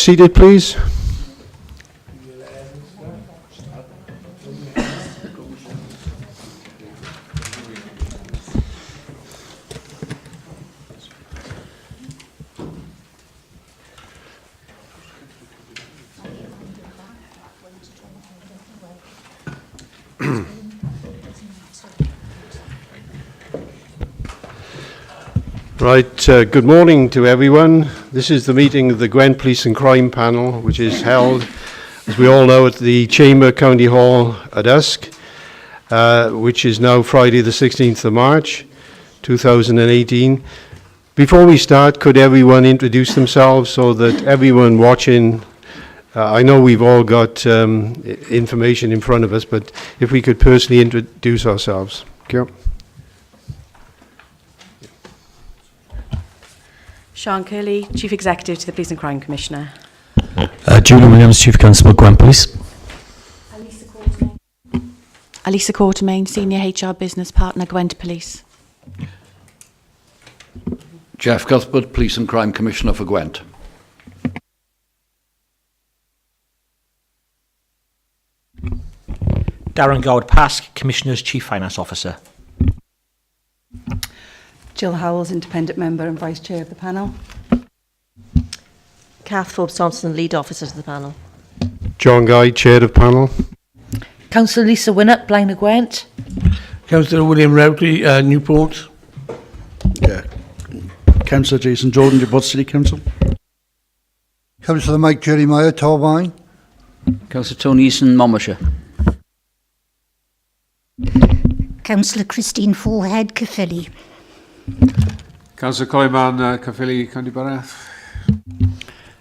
Seated, please. Right, good morning to everyone. This is the meeting of the Gwent Police and Crime Panel, which is held, as we all know, at the Chamber County Hall at Usk, which is now Friday the 16th of March, 2018. Before we start, could everyone introduce themselves so that everyone watching, I know we've all got information in front of us, but if we could personally introduce ourselves. Thank you. Sean Curley, Chief Executive to the Police and Crime Commissioner. Julian Williams, Chief Constable, Gwent Police. Alisa Quartermain, Senior HR Business Partner, Gwent Police. Jeff Cuthbert, Police and Crime Commissioner for Gwent. Darren Goward-Pask, Commissioner's Chief Finance Officer. Jill Howells, Independent Member and Vice Chair of the panel. Kath Forbes-Thompson, Lead Officer to the panel. John Guy, Chair of Panel. Councillor Lisa Winnett, Blaenau Gwent. Councillor William Rowley, Newport. Councillor Jason Jordan, Dubot City Council. Councillor Mike Jeremiah, Torvine. Councillor Tony Easton, Monmouthshire. Councillor Christine Forehead, Caerphilly. Councillor Coleman, Caerphilly, County Borough.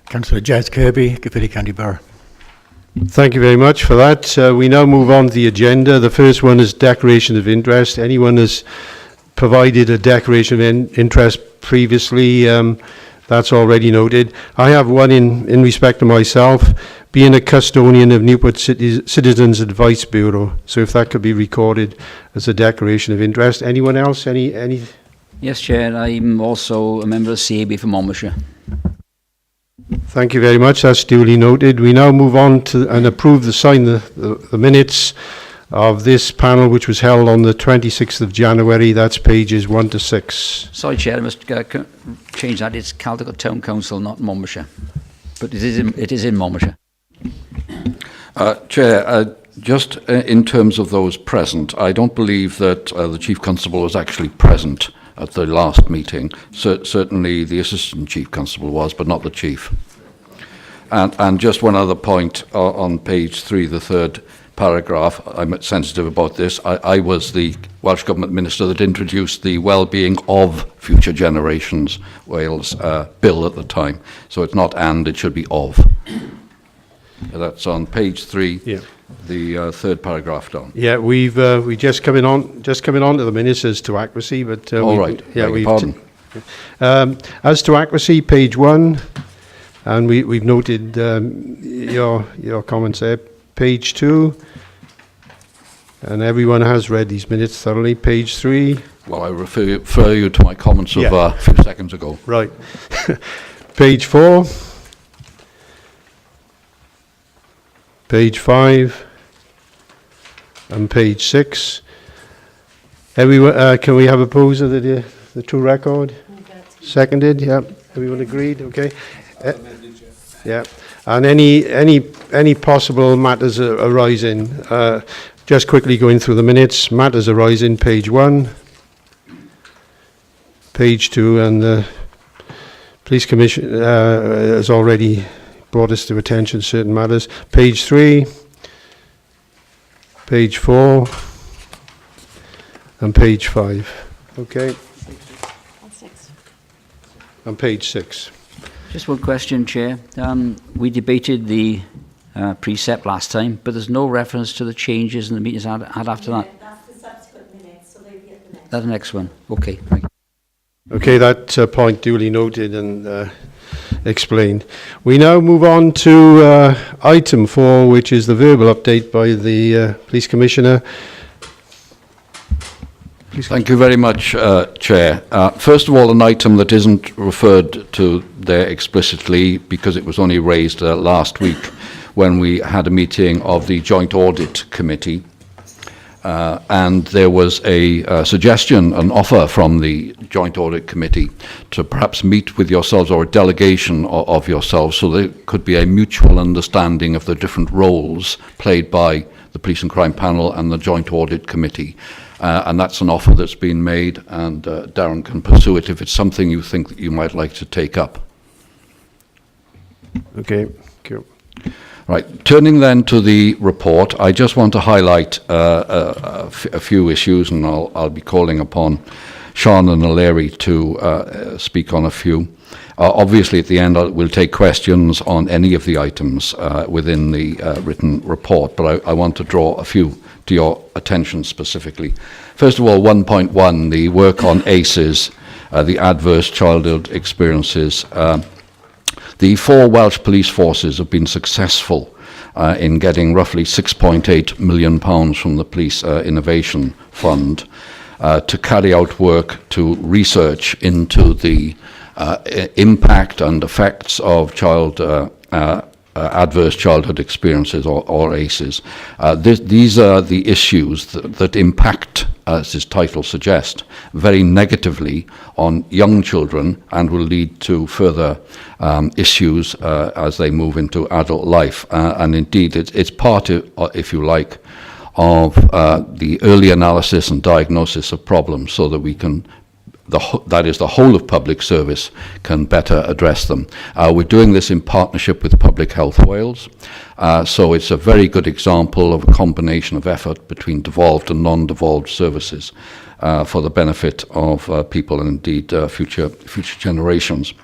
Councillor Jez Kirby, Caerphilly, County Borough. Thank you very much for that. We now move on to the agenda. The first one is declaration of interest. Anyone has provided a declaration of interest previously, that's already noted. I have one in respect to myself, being a custodian of Newport Citizens Advice Bureau. So if that could be recorded as a declaration of interest. Anyone else? Any? Yes, Chair. I'm also a member of CAB for Monmouthshire. Thank you very much. That's duly noted. We now move on to and approve the minutes of this panel, which was held on the 26th of January. That's pages 1 to 6. Sorry, Chair, I must change that. It's Caldecott Town Council, not Monmouthshire. But it is in Monmouthshire. Chair, just in terms of those present, I don't believe that the Chief Constable was actually present at the last meeting. Certainly the Assistant Chief Constable was, but not the Chief. And just one other point on page 3, the third paragraph, I'm sensitive about this. I was the Welsh Government Minister that introduced the Wellbeing of Future Generations Wales bill at the time. So it's not and, it should be of. That's on page 3. Yeah. The third paragraph down. Yeah, we just coming on to the minutes as to accuracy, but all right. Yeah, pardon. As to accuracy, page 1, and we've noted your comments there. Page 2, and everyone has read these minutes thoroughly. Page 3. Well, I refer you to my comments of a few seconds ago. Right. Page 4. Page 5 and page 6. Everyone, can we have a pose of the true record? Seconded. Yeah. Everyone agreed. Okay. Yeah. And any possible matters arising. Just quickly going through the minutes. Matters arising. Page 1. Page 2, and the Police Commission has already brought us to attention certain matters. Page 3, page 4, and page 5. Okay. And page 6. Just one question, Chair. We debated the precept last time, but there's no reference to the changes in the meetings had after that. That's the subsequent minutes, so they'll be at the next. That's the next one. Okay. Thank you. Okay, that point duly noted and explained. We now move on to item 4, which is the verbal update by the Police Commissioner. Please. Thank you very much, Chair. First of all, an item that isn't referred to there explicitly because it was only raised last week when we had a meeting of the Joint Audit Committee. And there was a suggestion, an offer from the Joint Audit Committee to perhaps meet with yourselves or a delegation of yourselves so there could be a mutual understanding of the different roles played by the Police and Crime Panel and the Joint Audit Committee. And that's an offer that's been made, and Darren can pursue it if it's something you think that you might like to take up. Okay, thank you. Right, turning then to the report, I just want to highlight a few issues, and I'll be calling upon Sean and O'Leary to speak on a few. Obviously, at the end, we'll take questions on any of the items within the written report, but I want to draw a few to your attention specifically. First of all, 1.1, the work on ACEs, the adverse childhood experiences. The 4 Welsh police forces have been successful in getting roughly £6.8 million from the Police Innovation Fund to carry out work to research into the impact and effects of adverse childhood experiences, or ACEs. These are the issues that impact, as his title suggests, very negatively on young children and will lead to further issues as they move into adult life. And indeed, it's part, if you like, of the early analysis and diagnosis of problems so that we can, that is, the whole of public service can better address them. We're doing this in partnership with Public Health Wales, so it's a very good example of a combination of effort between devolved and non-devolved services for the benefit of people and indeed future generations.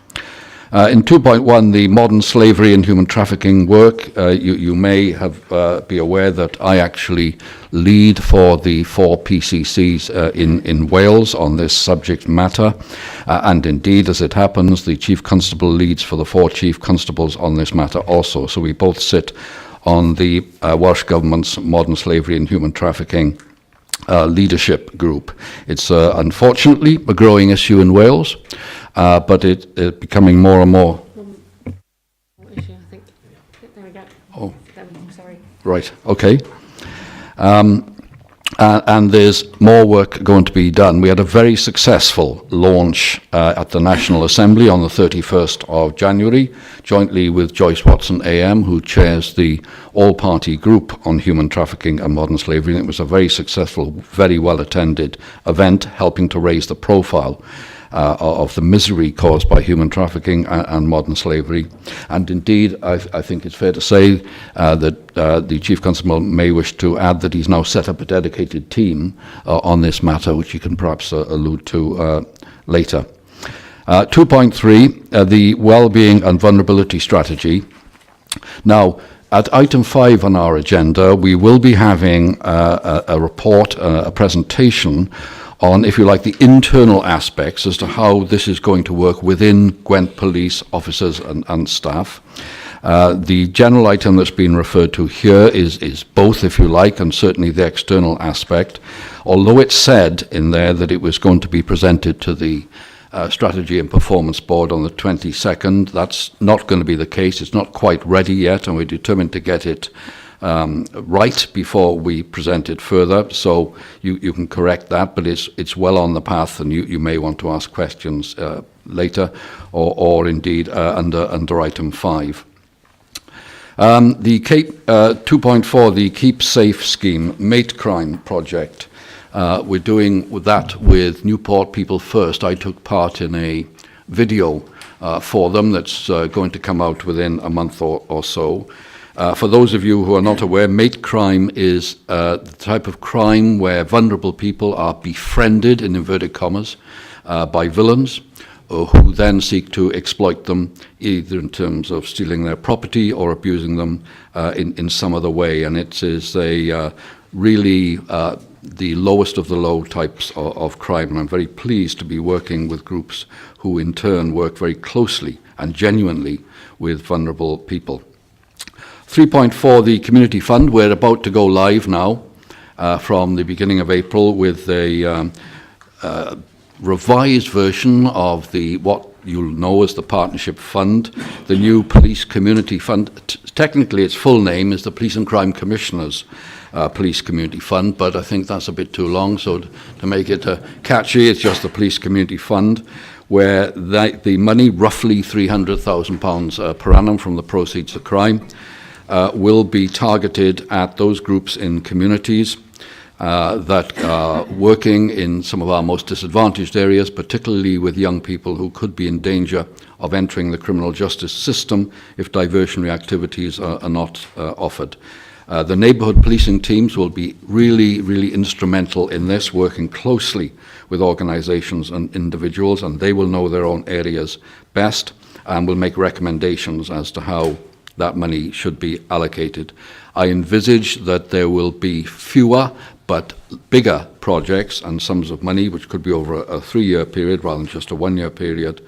In 2.1, the modern slavery and human trafficking work, you may have be aware that I actually lead for the 4 PCCs in Wales on this subject matter, and indeed, as it happens, the Chief Constable leads for the 4 Chief Constables on this matter also. So we both sit on the Welsh Government's modern slavery and human trafficking leadership group. It's unfortunately a growing issue in Wales, but it's becoming more and more. Oh, sorry. Right, okay. And there's more work going to be done. We had a very successful launch at the National Assembly on the 31st of January, jointly with Joyce Watson AM, who chairs the all-party group on human trafficking and modern slavery. And it was a very successful, very well-attended event, helping to raise the profile of the misery caused by human trafficking and modern slavery. And indeed, I think it's fair to say that the Chief Constable may wish to add that he's now set up a dedicated team on this matter, which he can perhaps allude to later. 2.3, the Wellbeing and Vulnerability Strategy. Now, at item 5 on our agenda, we will be having a report, a presentation on, if you like, the internal aspects as to how this is going to work within Gwent police officers and staff. The general item that's been referred to here is both, if you like, and certainly the external aspect, although it said in there that it was going to be presented to the Strategy and Performance Board on the 22nd. That's not going to be the case. It's not quite ready yet, and we're determined to get it right before we present it further, so you can correct that, but it's well on the path, and you may want to ask questions later, or indeed under item 5. The 2.4, the Keep Safe Scheme, Mate Crime Project. We're doing that with Newport People First. I took part in a video for them that's going to come out within a month or so. For those of you who are not aware, mate crime is the type of crime where vulnerable people are befriended, in inverted commas, by villains who then seek to exploit them, either in terms of stealing their property or abusing them in some other way. And it is a really the lowest of the low types of crime. And I'm very pleased to be working with groups who in turn work very closely and genuinely with vulnerable people. 3.4, the Community Fund. We're about to go live now from the beginning of April with a revised version of what you'll know as the Partnership Fund, the new Police Community Fund. Technically, its full name is the Police and Crime Commissioners Police Community Fund, but I think that's a bit too long, so to make it catchy, it's just the Police Community Fund, where the money, roughly £300,000 per annum from the proceeds of crime, will be targeted at those groups in communities that are working in some of our most disadvantaged areas, particularly with young people who could be in danger of entering the criminal justice system if diversionary activities are not offered. The neighbourhood policing teams will be really, really instrumental in this, working closely with organisations and individuals, and they will know their own areas best and will make recommendations as to how that money should be allocated. I envisage that there will be fewer but bigger projects and sums of money, which could be over a 3-year period rather than just a 1-year period,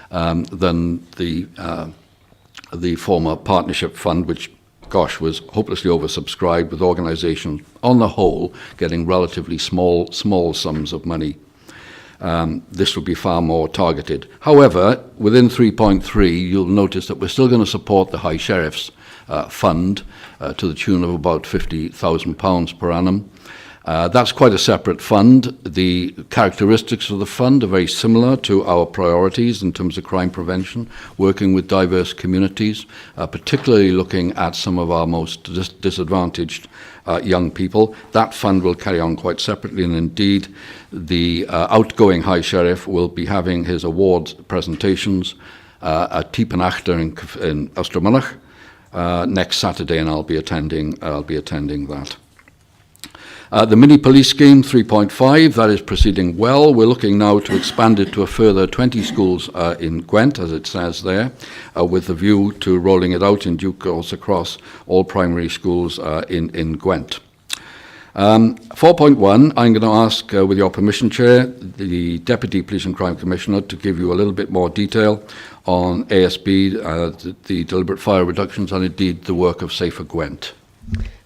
than the former Partnership Fund, which, gosh, was hopelessly oversubscribed, with organisations on the whole getting relatively small sums of money. This will be far more targeted. However, within 3.3, you'll notice that we're still going to support the High Sheriff's Fund to the tune of about £50,000 per annum. That's quite a separate fund. The characteristics of the fund are very similar to our priorities in terms of crime prevention, working with diverse communities, particularly looking at some of our most disadvantaged young people. That fund will carry on quite separately, and indeed the outgoing High Sheriff will be having his awards presentations at Tiepenachter in Oostermunich next Saturday, and I'll be attending that. The mini police scheme 3.5, that is proceeding well. We're looking now to expand it to a further 20 schools in Gwent, as it says there, with the view to rolling it out in due course across all primary schools in Gwent. 4.1, I'm going to ask, with your permission, Chair, the Deputy Police and Crime Commissioner to give you a little bit more detail on ASB, the deliberate fire reductions, and indeed the work of Safer Gwent.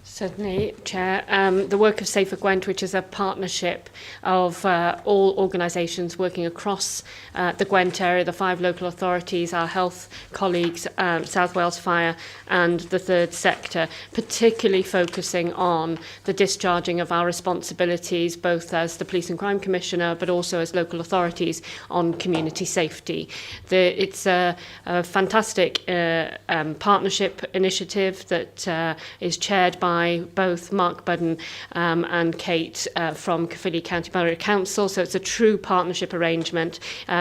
Certainly, Chair. The work of Safer Gwent, which is a partnership of all organisations working across the Gwent area, the 5 local authorities, our health colleagues, South Wales Fire and the third sector, particularly focusing on the discharging of our responsibilities, both as the Police and Crime Commissioner, but also as local authorities on community safety. It's a fantastic partnership initiative that is chaired by both Mark Budden and Kate from Caerphilly County Borough Council, so it's a true partnership arrangement.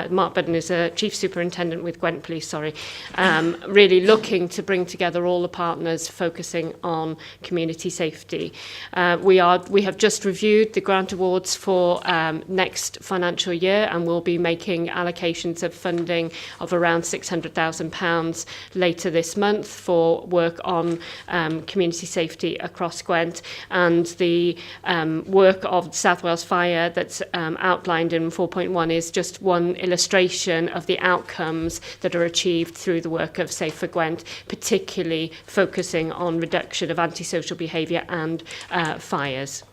Mark Budden is a Chief Superintendent with Gwent Police, really looking to bring together all the partners focusing on community safety. We have just reviewed the grant awards for next financial year, and we'll be making allocations of funding of around £600,000 later this month for work on community safety across Gwent, and the work of South Wales Fire that's outlined in 4.1 is just one illustration of the outcomes that are achieved through the work of Safer Gwent, particularly focusing on reduction of antisocial behaviour and fires.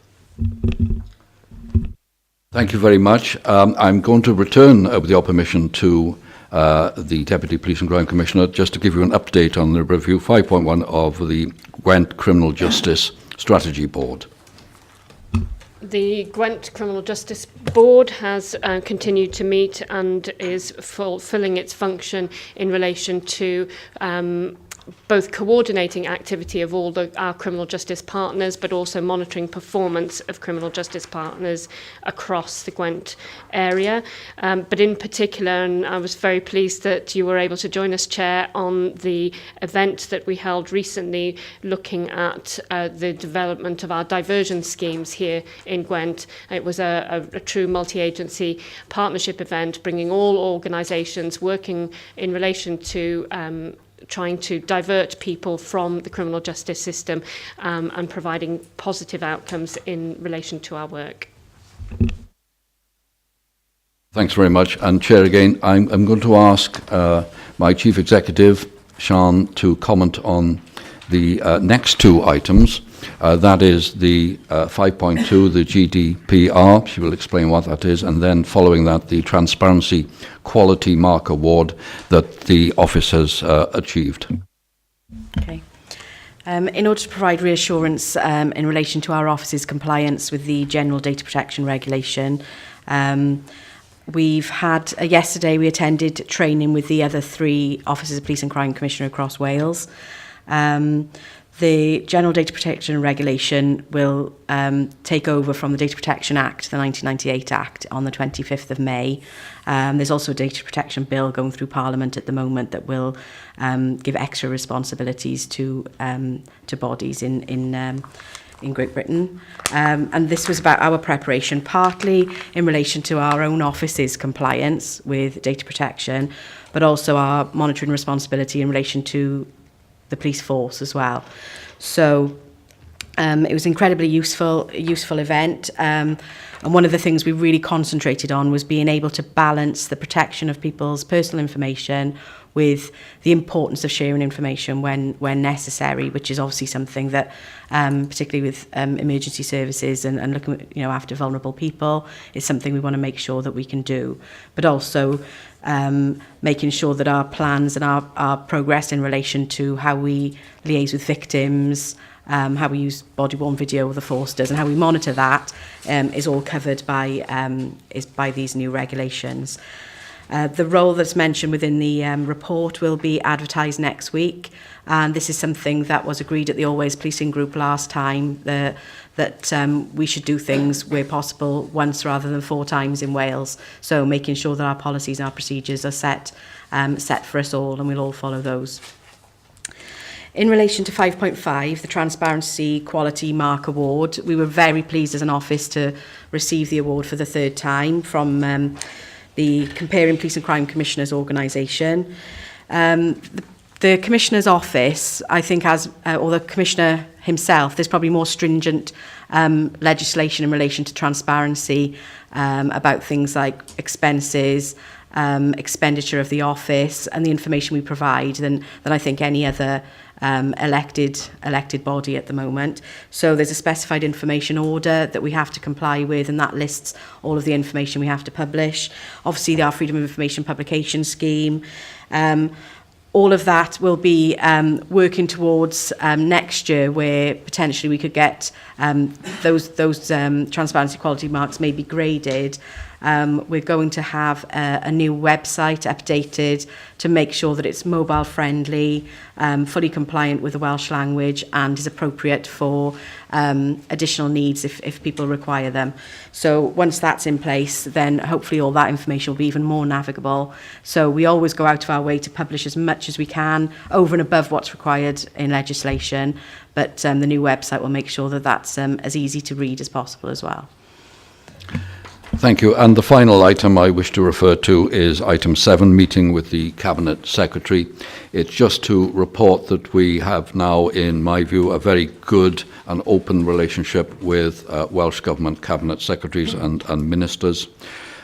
Thank you very much. I'm going to return, with your permission, to the Deputy Police and Crime Commissioner, just to give you an update on the review 5.1 of the Gwent Criminal Justice Strategy Board. The Gwent Criminal Justice Board has continued to meet and is fulfilling its function in relation to both coordinating activity of all our criminal justice partners, but also monitoring performance of criminal justice partners across the Gwent area. But in particular, and I was very pleased that you were able to join us, Chair, on the event that we held recently looking at the development of our diversion schemes here in Gwent. It was a true multi-agency partnership event, bringing all organisations working in relation to trying to divert people from the criminal justice system and providing positive outcomes in relation to our work. Thanks very much. And Chair, again, I'm going to ask my Chief Executive, Sian, to comment on the next 2 items. That is the 5.2, the GDPR. She will explain what that is. And then following that, the Transparency Quality Mark Award that the office has achieved. Okay. In order to provide reassurance in relation to our office's compliance with the General Data Protection Regulation, we've had, yesterday we attended training with the other 3 officers of Police and Crime Commissioner across Wales. The General Data Protection Regulation will take over from the Data Protection Act, the 1998 Act, on the 25th of May. There's also a Data Protection Bill going through Parliament at the moment that will give extra responsibilities to bodies in Great Britain. And this was about our preparation, partly in relation to our own office's compliance with data protection, but also our monitoring responsibility in relation to the police force as well. So it was an incredibly useful event. And one of the things we really concentrated on was being able to balance the protection of people's personal information with the importance of sharing information when necessary, which is obviously something that, particularly with emergency services and looking after vulnerable people, is something we want to make sure that we can do. But also making sure that our plans and our progress in relation to how we liaise with victims, how we use body-worn video with the Forsters, and how we monitor that is all covered by these new regulations. The role that's mentioned within the report will be advertised next week, and this is something that was agreed at the Always Policing Group last time, that we should do things where possible once rather than 4 times in Wales. So making sure that our policies and our procedures are set for us all, and we'll all follow those. In relation to 5.5, the Transparency Quality Mark Award, we were very pleased as an office to receive the award for the 3rd time from the Comparing Police and Crime Commissioners organisation. The Commissioner's office, I think, or the Commissioner himself, there's probably more stringent legislation in relation to transparency about things like expenses, expenditure of the office, and the information we provide than I think any other elected body at the moment. So there's a specified information order that we have to comply with, and that lists all of the information we have to publish. Obviously, our Freedom of Information Publication Scheme. All of that will be working towards next year, where potentially we could get those transparency quality marks maybe graded. We're going to have a new website updated to make sure that it's mobile friendly, fully compliant with the Welsh language, and is appropriate for additional needs if people require them. So once that's in place, then hopefully all that information will be even more navigable. So we always go out of our way to publish as much as we can over and above what's required in legislation, but the new website will make sure that that's as easy to read as possible as well. Thank you. And the final item I wish to refer to is item 7, meeting with the Cabinet Secretary. It's just to report that we have now, in my view, a very good and open relationship with Welsh Government Cabinet Secretaries and Ministers.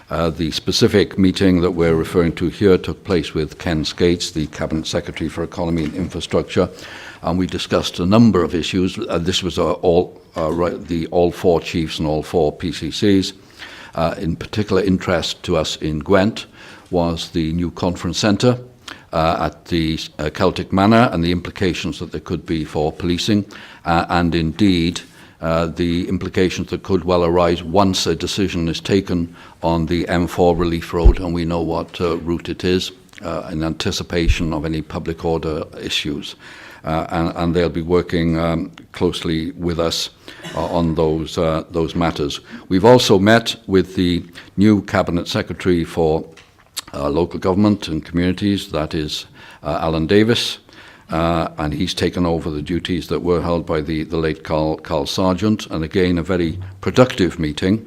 The specific meeting that we're referring to here took place with Ken Skates, the Cabinet Secretary for Economy and Infrastructure, and we discussed a number of issues. This was all 4 chiefs and all 4 PCCs. In particular interest to us in Gwent was the new conference centre at the Celtic Manor and the implications that there could be for policing, and indeed the implications that could well arise once a decision is taken on the M4 Relief Road, and we know what route it is, in anticipation of any public order issues. And they'll be working closely with us on those matters. We've also met with the new Cabinet Secretary for Local Government and Communities, that is Alan Davis, and he's taken over the duties that were held by the late Carl Sargent, and again a very productive meeting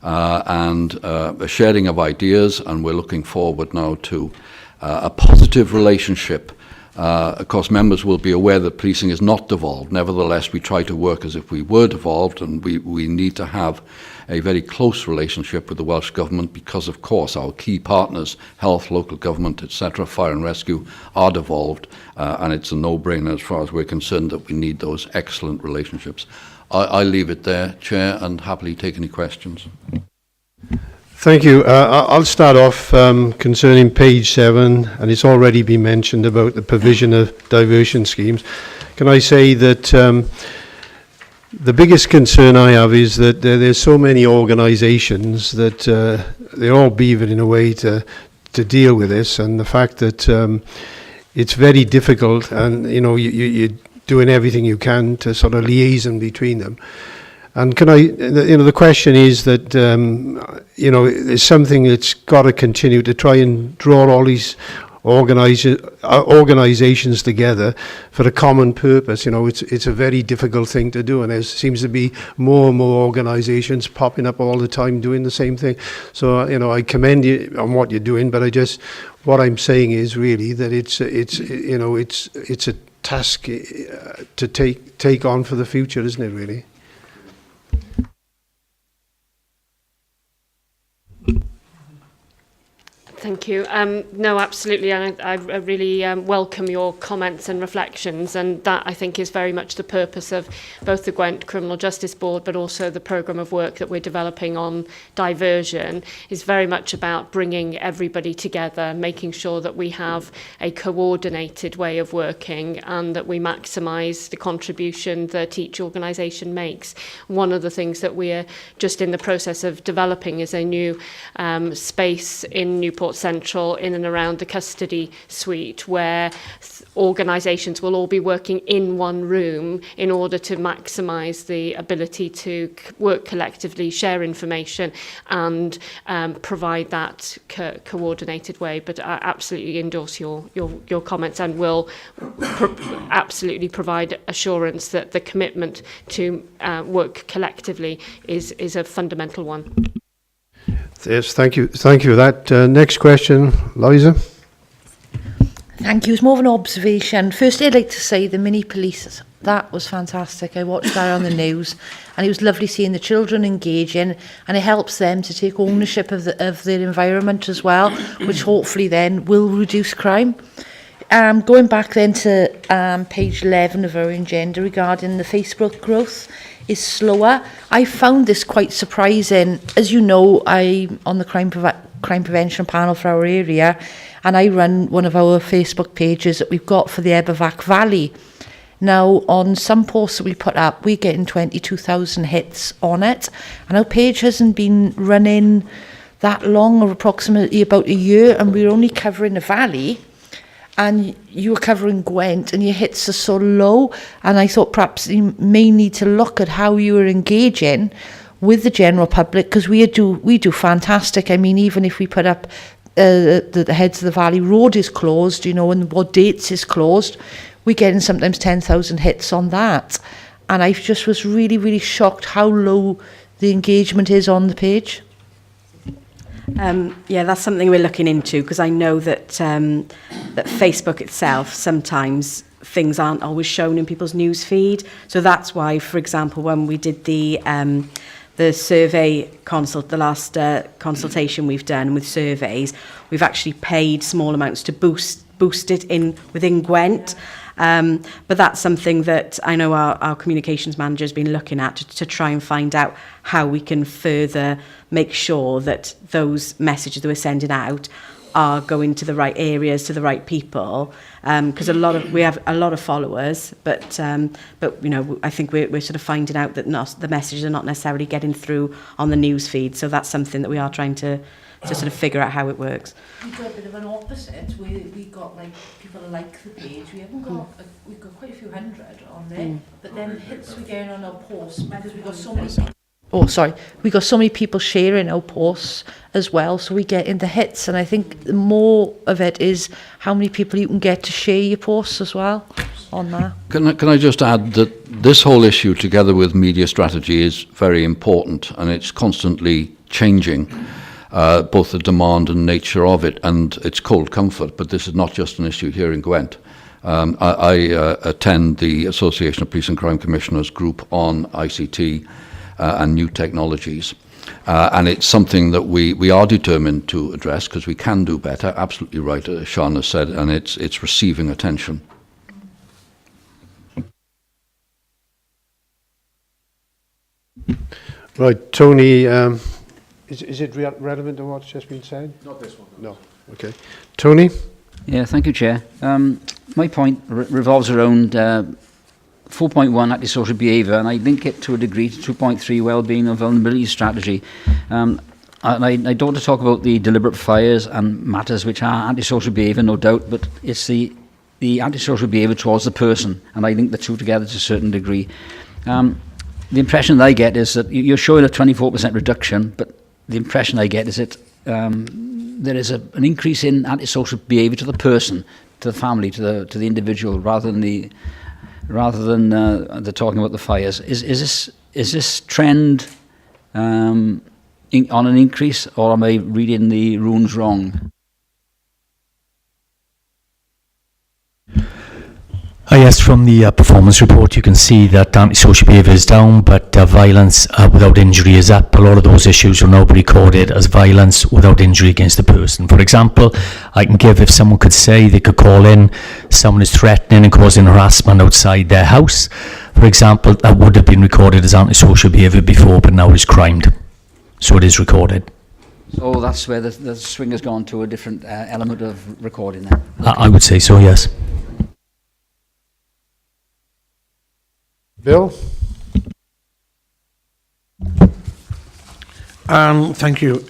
and a sharing of ideas, and we're looking forward now to a positive relationship Of course, members will be aware that policing is not devolved. Nevertheless, we try to work as if we were devolved, and we need to have a very close relationship with the Welsh Government because, of course, our key partners, health, local government, etc., fire and rescue, are devolved, and it's a no-brainer as far as we're concerned that we need those excellent relationships. I'll leave it there, Chair, and happily take any questions. Thank you. I'll start off concerning page 7, and it's already been mentioned about the provision of diversion schemes. Can I say that the biggest concern I have is that there's so many organisations that they're all beavering away to deal with this, and the fact that it's very difficult, and you're doing everything you can to sort of liaison between them. And the question is that, there's something that's got to continue to try and draw all these organisations together for a common purpose. It's a very difficult thing to do, and there seems to be more and more organisations popping up all the time doing the same thing. So, I commend you on what you're doing, but what I'm saying is really that it's a task to take on for the future, isn't it, really? Thank you. No, absolutely, and I really welcome your comments and reflections, and that I think is very much the purpose of both the Gwent Criminal Justice Board, but also the programme of work that we're developing on diversion is very much about bringing everybody together, making sure that we have a coordinated way of working and that we maximise the contribution that each organisation makes. One of the things that we're just in the process of developing is a new space in Newport Central in and around the custody suite where organisations will all be working in one room in order to maximise the ability to work collectively, share information and provide that coordinated way. But I absolutely endorse your comments and will absolutely provide assurance that the commitment to work collectively is a fundamental one. Yes, thank you for that. Next question, Liza. Thank you. It's more of an observation. Firstly, I'd like to say the mini police, that was fantastic. I watched that on the news, and it was lovely seeing the children engaging, and it helps them to take ownership of their environment as well, which hopefully then will reduce crime. Going back then to page 11 of our agenda regarding the Facebook growth is slower. I found this quite surprising. As you know, I'm on the crime prevention panel for our area, and I run one of our Facebook pages that we've got for the Ebervac Valley. Now, on some posts that we put up, we're getting 22,000 hits on it, and our page hasn't been running that long, or approximately about a year, and we're only covering the valley. And you were covering Gwent and your hits are so low, and I thought perhaps you may need to look at how you were engaging with the general public, because we do fantastic. I mean, even if we put up the Heads of the Valley Road is closed, and what dates is closed, we're getting sometimes 10,000 hits on that. And I just was really, really shocked how low the engagement is on the page. Yeah, that's something we're looking into, because I know that that Facebook itself, sometimes things aren't always shown in people's news feed. So that's why, for example, when we did the survey the last consultation we've done with surveys, we've actually paid small amounts to boost it within Gwent. But that's something that I know our communications manager has been looking at to try and find out how we can further make sure that those messages that we're sending out are going to the right areas, to the right people. Because we have a lot of followers, but I think we're sort of finding out that the messages are not necessarily getting through on the news feed. So that's something that we are trying to sort of figure out how it works. We've got a bit of an opposite, where we got people like the page. We haven't got we've got quite a few hundred on there, but then hits we're getting on our posts because we've got so many. We got so many people sharing our posts as well, so we get into hits, and I think more of it is how many people you can get to share your posts as well on that. Can I just add that this whole issue, together with media strategy, is very important, and it's constantly changing. Both the demand and nature of it, and it's cold comfort, but this is not just an issue here in Gwent. I attend the Association of Police and Crime Commissioners group on ICT and new technologies. And it's something that we are determined to address because we can do better. Absolutely right, as Sean has said, and it's receiving attention. Right, Tony, is it relevant to what's just been said? Not this one. No. Okay. Tony? Yeah, thank you, Chair. My point revolves around 4.1, antisocial behaviour, and I link it to a degree to 2.3, wellbeing and vulnerability strategy. And I don't want to talk about the deliberate fires and matters which are antisocial behaviour, no doubt, but it's the antisocial behaviour towards the person, and I link the two together to a certain degree. The impression that I get is that you're showing a 24% reduction, but the impression I get is that there is an increase in antisocial behaviour to the person, to the family, to the individual, rather than the talking about the fires. Is this trend on an increase, or am I reading the runes wrong? Yes, from the performance report, you can see that antisocial behaviour is down, but violence without injury is up. A lot of those issues will now be recorded as violence without injury against the person. For example, I can give, if someone could say, they could call in, someone is threatening and causing harassment outside their house, for example, that would have been recorded as antisocial behaviour before, but now is crimed. So it is recorded. So that's where the swing has gone to a different element of recording there. I would say so, yes. Bill? Thank you.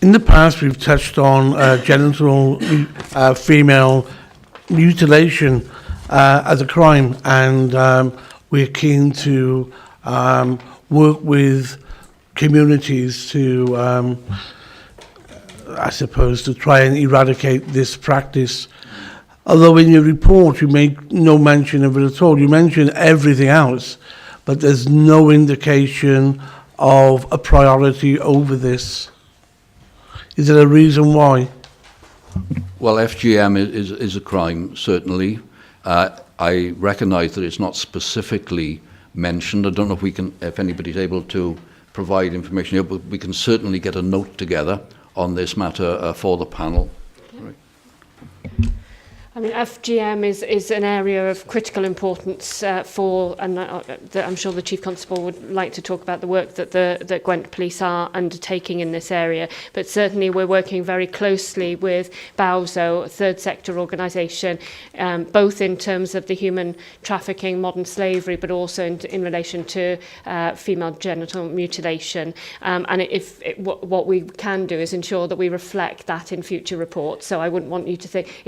In the past, we've touched on genital female mutilation as a crime, and we're keen to work with communities to, I suppose, to try and eradicate this practice. Although in your report you make no mention of it at all. You mention everything else, but there's no indication of a priority over this. Is there a reason why? Well, FGM is a crime, certainly. I recognise that it's not specifically mentioned. I don't know if anybody's able to provide information here, but we can certainly get a note together on this matter for the panel. Right. I mean, FGM is an area of critical importance for, and I'm sure the Chief Constable would like to talk about the work that Gwent Police are undertaking in this area. But certainly we're working very closely with BAWSO, a third sector organisation, both in terms of the human trafficking, modern slavery, but also in relation to female genital mutilation. And what we can do is ensure that we reflect that in future reports. So I wouldn't want you to think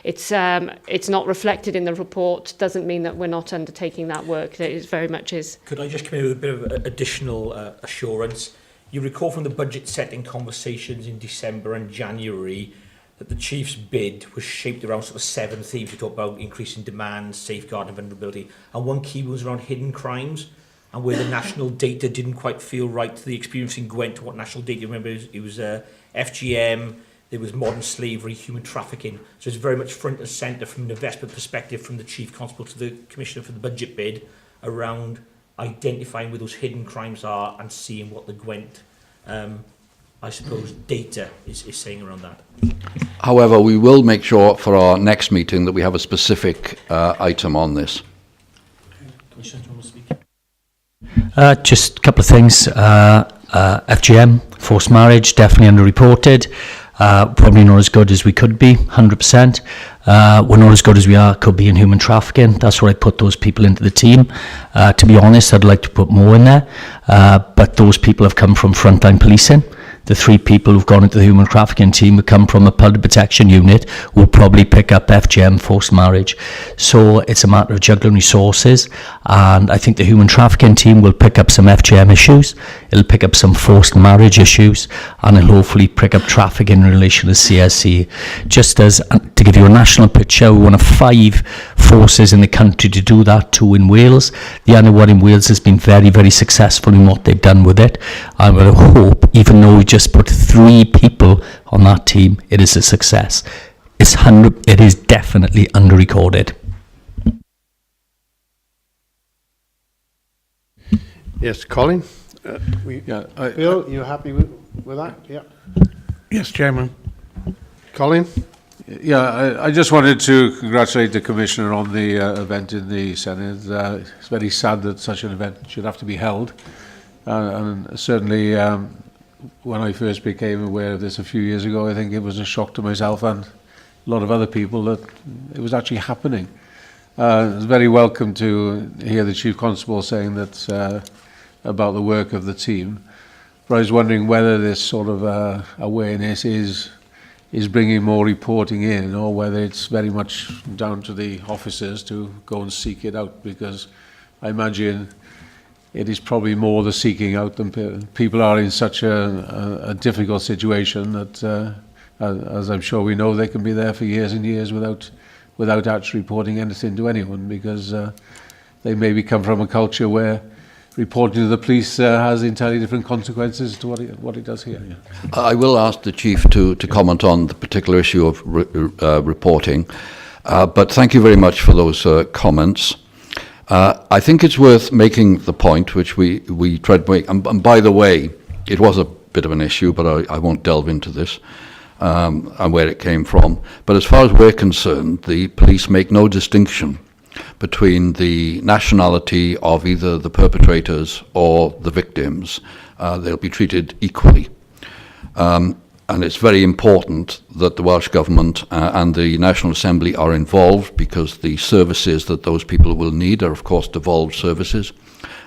it's not reflected in the report, doesn't mean that we're not undertaking that work. It very much is. Could I just come in with a bit of additional assurance? You recall from the budget setting conversations in December and January that the Chief's bid was shaped around sort of 7 themes. We talked about increasing demand, safeguarding vulnerability, and one key was around hidden crimes, and where the national data didn't quite feel right to the experience in Gwent. What national data? Remember, it was FGM. There was modern slavery, human trafficking. So it's very much front and centre from an investment perspective from the Chief Constable to the Commissioner for the budget bid around identifying where those hidden crimes are and seeing what the Gwent, I suppose, data is saying around that. However, we will make sure for our next meeting that we have a specific item on this. Commissioner, do you want to speak? Just a couple of things. FGM, forced marriage, definitely underreported. Probably not as good as we could be, 100%. We're not as good as we could be in human trafficking. That's where I put those people into the team. To be honest, I'd like to put more in there. But those people have come from frontline policing. The 3 people who've gone into the human trafficking team who come from a public protection unit will probably pick up FGM, forced marriage. So it's a matter of juggling resources, and I think the human trafficking team will pick up some FGM issues, it'll pick up some forced marriage issues, and it'll hopefully pick up trafficking in relation to CSC. Just as, to give you a national picture, we're one of 5 forces in the country to do that, 2 in Wales. The other one in Wales has been very, very successful in what they've done with it. I would hope, even though we just put 3 people on that team, it is a success. it is definitely under-recorded. Yes, Colin? Bill, you happy with that? Yeah. Yes, Chairman. Colin? Yeah, I just wanted to congratulate the Commissioner on the event in the Senate. It's very sad that such an event should have to be held. And certainly, when I first became aware of this a few years ago, I think it was a shock to myself and a lot of other people that it was actually happening. It's very welcome to hear the Chief Constable saying that about the work of the team. But I was wondering whether this sort of awareness is bringing more reporting in, or whether it's very much down to the officers to go and seek it out, because I imagine it is probably more the seeking out than people are in such a difficult situation that, as I'm sure we know, they can be there for years and years without actually reporting anything to anyone, because they maybe come from a culture where reporting to the police has entirely different consequences to what it does here. Yeah. I will ask the Chief to comment on the particular issue of reporting, but thank you very much for those comments. I think it's worth making the point which we tried to make, and by the way, it was a bit of an issue, but I won't delve into this and where it came from. But as far as we're concerned, the police make no distinction between the nationality of either the perpetrators or the victims. They'll be treated equally. And it's very important that the Welsh Government and the National Assembly are involved, because the services that those people will need are, of course, devolved services.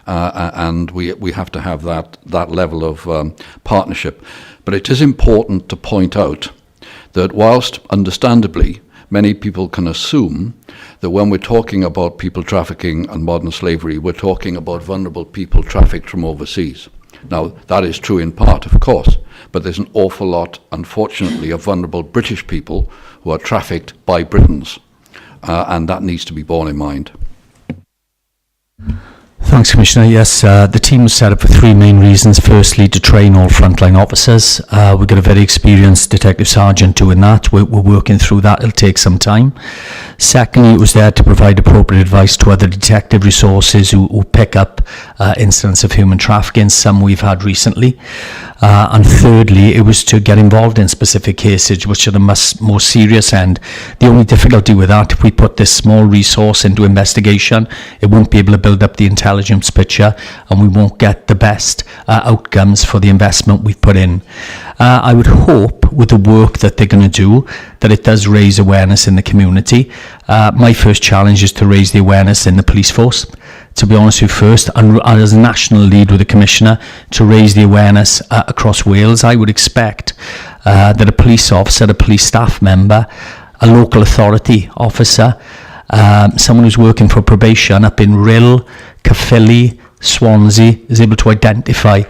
And we have to have that level of partnership. But it is important to point out that whilst, understandably, many people can assume that when we're talking about people trafficking and modern slavery, we're talking about vulnerable people trafficked from overseas. Now, that is true in part, of course, but there's an awful lot, unfortunately, of vulnerable British people who are trafficked by Britons, and that needs to be borne in mind. Thanks, Commissioner. Yes, the team was set up for three main reasons. Firstly, to train all frontline officers. We've got a very experienced detective sergeant doing that. We're working through that. It'll take some time. Secondly, it was there to provide appropriate advice to other detective resources who pick up incidents of human trafficking, some we've had recently. And thirdly, it was to get involved in specific cases which are the more serious end. The only difficulty with that, if we put this small resource into investigation, it won't be able to build up the intelligence picture, and we won't get the best outcomes for the investment we've put in. I would hope with the work that they're going to do that it does raise awareness in the community. My first challenge is to raise the awareness in the police force, to be honest with you first, and as a national lead with the Commissioner, to raise the awareness across Wales. I would expect that a police officer, a police staff member, a local authority officer, someone who's working for probation up in Rhyl, Caerphilly, Swansea, is able to identify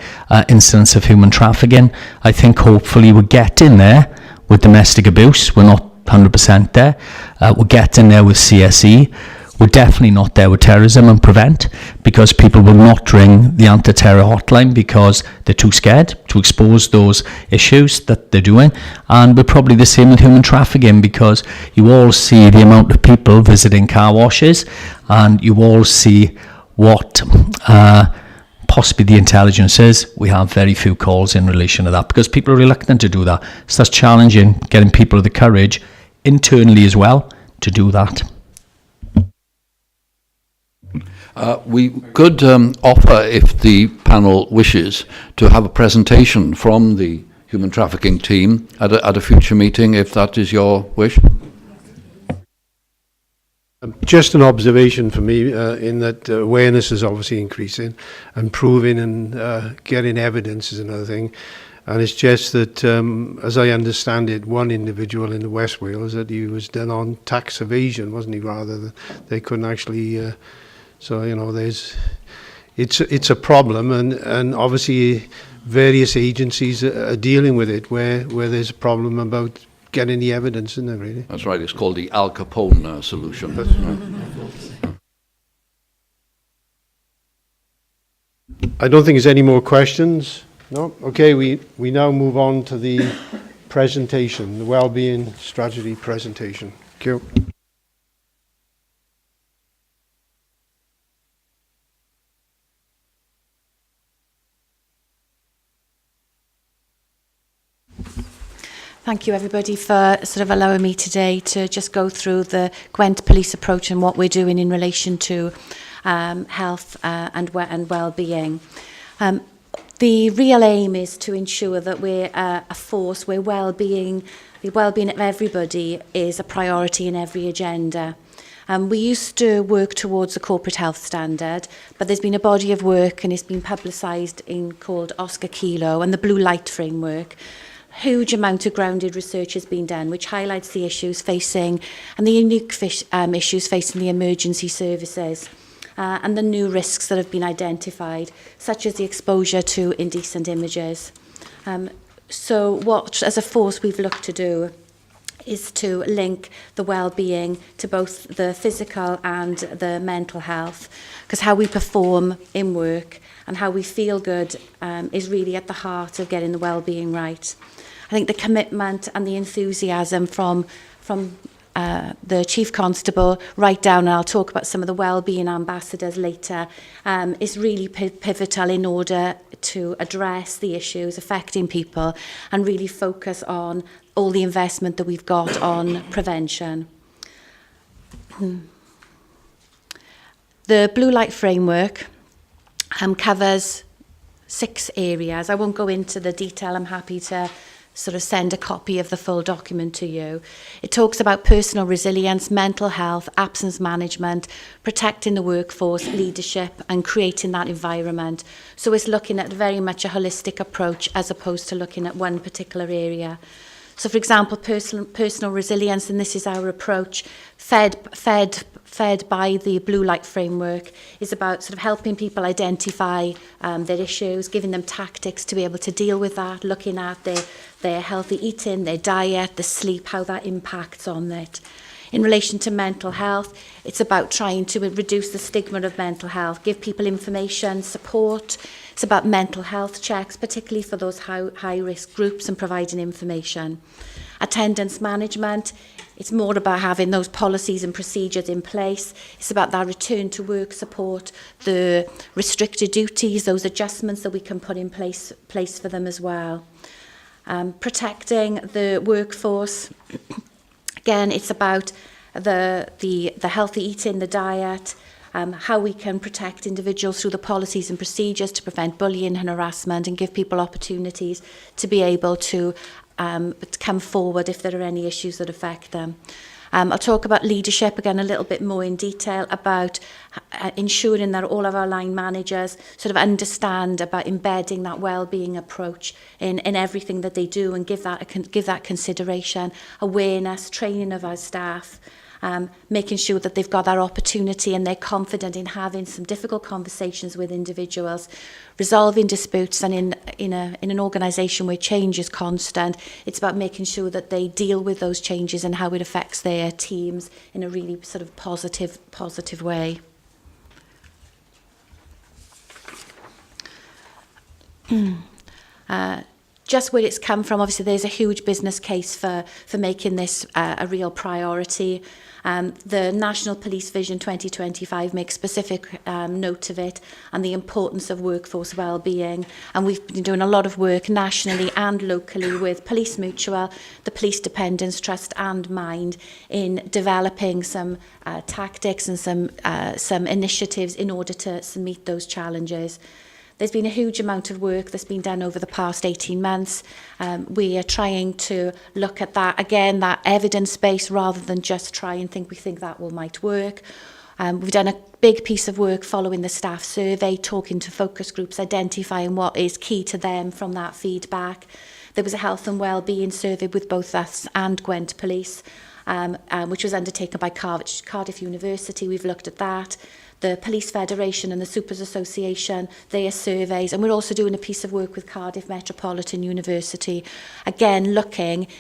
incidents of human trafficking. I think hopefully we're getting there with domestic abuse. We're not 100% there. We're getting there with CSE. We're definitely not there with terrorism and prevent, because people will not ring the anti-terror hotline because they're too scared to expose those issues that they're doing. And we're probably the same with human trafficking, because you all see the amount of people visiting car washes, and you all see what possibly the intelligence is. We have very few calls in relation to that because people are reluctant to do that. So that's challenging, getting people the courage internally as well to do that. We could offer, if the panel wishes, to have a presentation from the human trafficking team at a future meeting, if that is your wish. Just an observation for me, in that awareness is obviously increasing, and proving and getting evidence is another thing. And it's just that, as I understand it, one individual in the West Wales, that he was done on tax evasion, wasn't he, rather than they couldn't actually... So, you know, it's a problem, and obviously various agencies are dealing with it where there's a problem about getting the evidence, isn't there, really? That's right, it's called the Al Capone solution. That's right. I don't think there's any more questions. No? Okay, we now move on to the presentation, the wellbeing strategy presentation. Thank you. Thank you everybody for sort of allowing me today to just go through the Gwent Police approach and what we're doing in relation to health and well-being. The real aim is to ensure that we're a force where the well-being of everybody is a priority in every agenda. We used to work towards a corporate health standard, but there's been a body of work and it's been publicised called Oscar Kilo and the Blue Light Framework. Huge amount of grounded research has been done which highlights the issues facing and the unique issues facing the emergency services and the new risks that have been identified, such as the exposure to indecent images. So what, as a force, we've looked to do is to link the well-being to both the physical and the mental health, because how we perform in work and how we feel good is really at the heart of getting the well-being right. I think the commitment and the enthusiasm from the Chief Constable right down, and I'll talk about some of the wellbeing ambassadors later, is really pivotal in order to address the issues affecting people and really focus on all the investment that we've got on prevention. The Blue Light Framework covers 6 areas. I won't go into the detail. I'm happy to sort of send a copy of the full document to you. It talks about personal resilience, mental health, absence management, protecting the workforce, leadership, and creating that environment. So it's looking at very much a holistic approach as opposed to looking at one particular area. So, for example, personal resilience, and this is our approach, fed by the Blue Light Framework, is about sort of helping people identify their issues, giving them tactics to be able to deal with that, looking at their healthy eating, their diet, the sleep, how that impacts on it. In relation to mental health, it's about trying to reduce the stigma of mental health, give people information, support. It's about mental health checks, particularly for those high-risk groups, and providing information. Attendance management, it's more about having those policies and procedures in place. It's about that return to work support, the restricted duties, those adjustments that we can put in place for them as well. Protecting the workforce. Again, it's about the healthy eating, the diet, how we can protect individuals through the policies and procedures to prevent bullying and harassment and give people opportunities to be able to come forward if there are any issues that affect them. I'll talk about leadership again a little bit more in detail, about ensuring that all of our line managers sort of understand about embedding that well-being approach in everything that they do, and give that consideration, awareness, training of our staff, making sure that they've got that opportunity and they're confident in having some difficult conversations with individuals, resolving disputes. And in an organisation where change is constant, it's about making sure that they deal with those changes and how it affects their teams in a really sort of positive way. Just where it's come from, obviously there's a huge business case for making this a real priority. The National Police Vision 2025 makes specific note of it and the importance of workforce wellbeing. And we've been doing a lot of work nationally and locally with Police Mutual, the Police Dependents Trust and Mind in developing some tactics and some initiatives in order to meet those challenges. There's been a huge amount of work that's been done over the past 18 months. We are trying to look at that, again, that evidence base, rather than just try and think that might work. We've done a big piece of work following the staff survey, talking to focus groups, identifying what is key to them from that feedback. There was a health and wellbeing survey with both us and Gwent Police, which was undertaken by Cardiff University. We've looked at that. The Police Federation and the Supers Association, their surveys, and we're also doing a piece of work with Cardiff Metropolitan University. Again,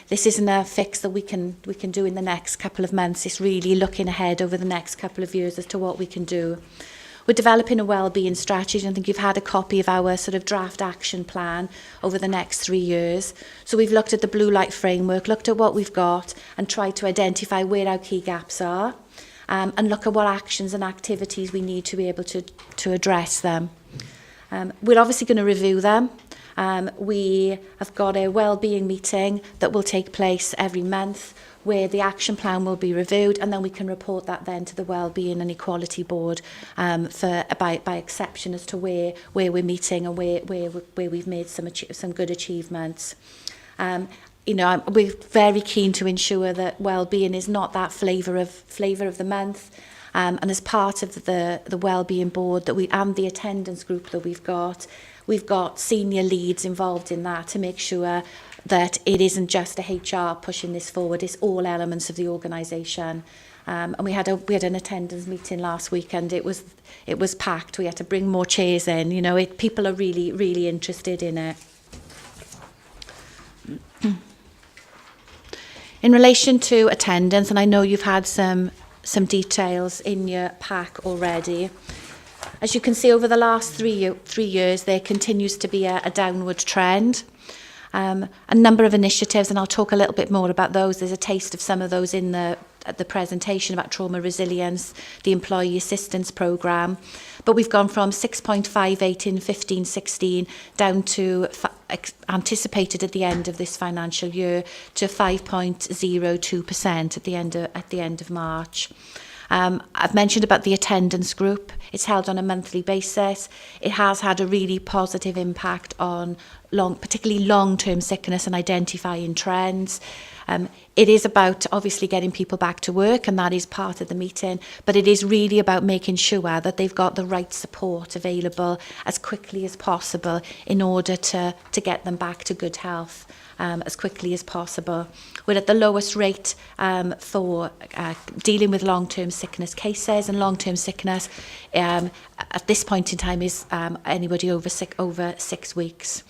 this isn't a fix that we can do in the next couple of months. It's really looking ahead over the next couple of years as to what we can do. We're developing a wellbeing strategy, and I think you've had a copy of our sort of draft action plan over the next 3 years. So we've looked at the blue light framework, looked at what we've got, and tried to identify where our key gaps are, and look at what actions and activities we need to be able to address them. We're obviously going to review them. We have got a wellbeing meeting that will take place every month, where the action plan will be reviewed, and then we can report that then to the Wellbeing and Equality Board by exception as to where we're meeting and where we've made some good achievements. We're very keen to ensure that wellbeing is not that flavour of the month. And as part of the Wellbeing Board and the attendance group that we've got senior leads involved in that to make sure that it isn't just a HR pushing this forward, it's all elements of the organisation. And we had an attendance meeting last week, and it was packed. We had to bring more chairs in. People are really, really interested in it. In relation to attendance, and I know you've had some details in your pack already. As you can see, over the last 3 years, there continues to be a downward trend. A number of initiatives, and I'll talk a little bit more about those. There's a taste of some of those in the presentation about trauma resilience, the employee assistance programme. But we've gone from 6.58 in 15-16 down to anticipated at the end of this financial year to 5.02% at the end of March. I've mentioned about the attendance group. It's held on a monthly basis. It has had a really positive impact on particularly long-term sickness and identifying trends. It is about obviously getting people back to work, and that is part of the meeting, but it is really about making sure that they've got the right support available as quickly as possible in order to get them back to good health as quickly as possible. We're at the lowest rate for dealing with long-term sickness cases, and long-term sickness at this point in time is anybody over 6 weeks.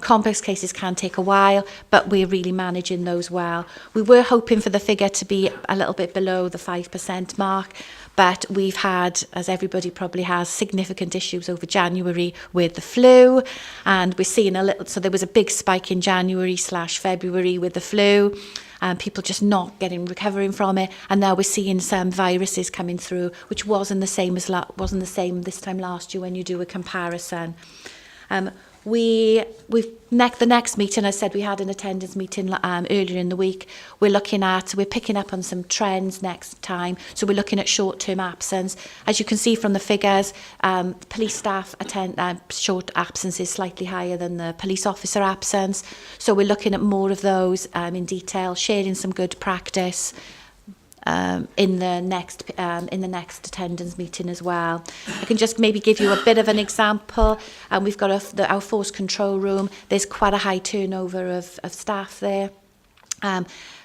Complex cases can take a while, but we're really managing those well. We were hoping for the figure to be a little bit below the 5% mark, but we've had, as everybody probably has, significant issues over January with the flu, and we're seeing so there was a big spike in January/February with the flu, people just not recovering from it, and now we're seeing some viruses coming through, which wasn't the same this time last year when you do a comparison. The next meeting, I said we had an attendance meeting earlier in the week. We're picking up on some trends next time. So we're looking at short-term absence. As you can see from the figures, police staff short absence is slightly higher than the police officer absence. So we're looking at more of those in detail, sharing some good practice. In the next attendance meeting as well. I can just maybe give you a bit of an example. We've got our force control room. There's quite a high turnover of staff there.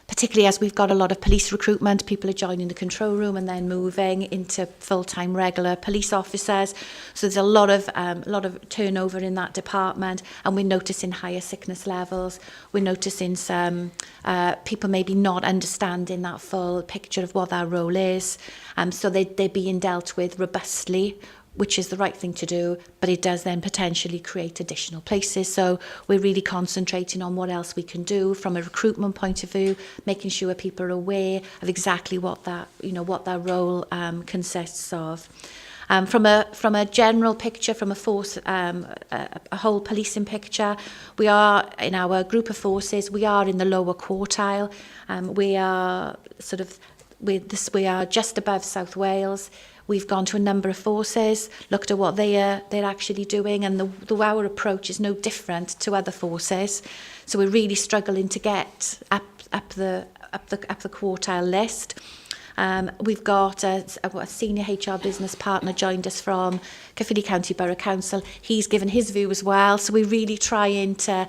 Particularly as we've got a lot of police recruitment, people are joining the control room and then moving into full-time regular police officers. So there's a lot of turnover in that department, and we're noticing higher sickness levels. We're noticing some people maybe not understanding that full picture of what their role is. So they're being dealt with robustly, which is the right thing to do, but it does then potentially create additional places. So we're really concentrating on what else we can do from a recruitment point of view, making sure people are aware of exactly what that role consists of. From a general picture, from a force, a whole policing picture, we are in our group of forces. We are in the lower quartile. We are we are just above South Wales. We've gone to a number of forces, looked at what they're actually doing, and our approach is no different to other forces. So we're really struggling to get up the quartile list. We've got a senior HR business partner joined us from Caerphilly County Borough Council. He's given his view as well. So we're really trying to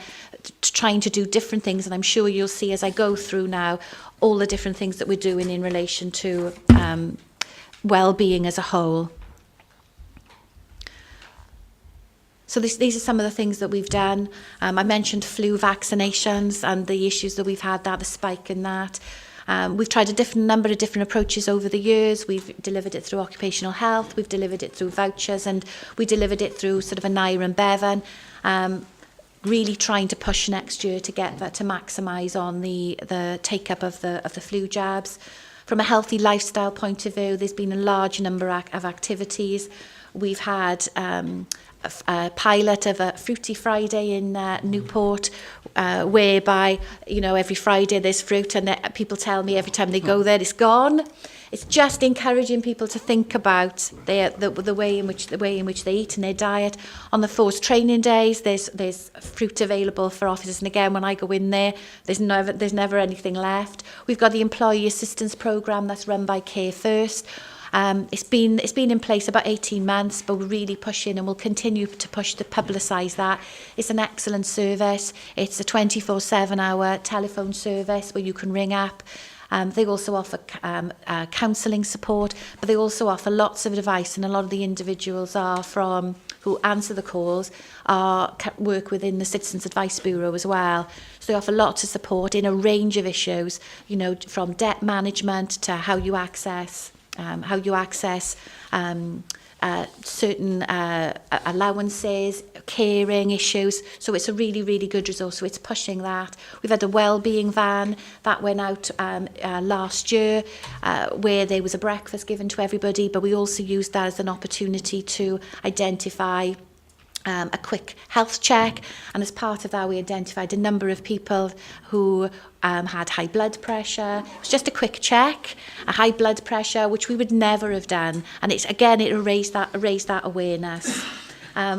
do different things, and I'm sure you'll see as I go through now all the different things that we're doing in relation to well-being as a whole. So these are some of the things that we've done. I mentioned flu vaccinations and the issues that we've had, the spike in that. We've tried a number of different approaches over the years. We've delivered it through occupational health, we've delivered it through vouchers, and we delivered it through sort of a Nair and Bevan. Really trying to push next year to get that, to maximise on the take-up of the flu jabs. From a healthy lifestyle point of view, there's been a large number of activities. We've had a pilot of a Fruity Friday in Newport, whereby, you know, every Friday there's fruit, and people tell me every time they go there it's gone. It's just encouraging people to think about the way in which they eat and their diet. On the forced training days, there's fruit available for officers, and again, when I go in there, there's never anything left. We've got the employee assistance programme that's run by Care First. It's been in place about 18 months, but we're really pushing, and we'll continue to push to publicise that. It's an excellent service. It's a 24/7-hour telephone service where you can ring up. They also offer counselling support, but they also offer lots of advice, and a lot of the individuals who answer the calls work within the Citizens Advice Bureau as well. So they offer lots of support in a range of issues, you know, from debt management to how you access certain allowances, caring issues. So it's a really, really good resource. So it's pushing that. We've had a wellbeing van that went out last year, where there was a breakfast given to everybody, but we also used that as an opportunity to identify a quick health check, and as part of that we identified a number of people who had high blood pressure. It was just a quick check, a high blood pressure, which we would never have done, and it raised that awareness.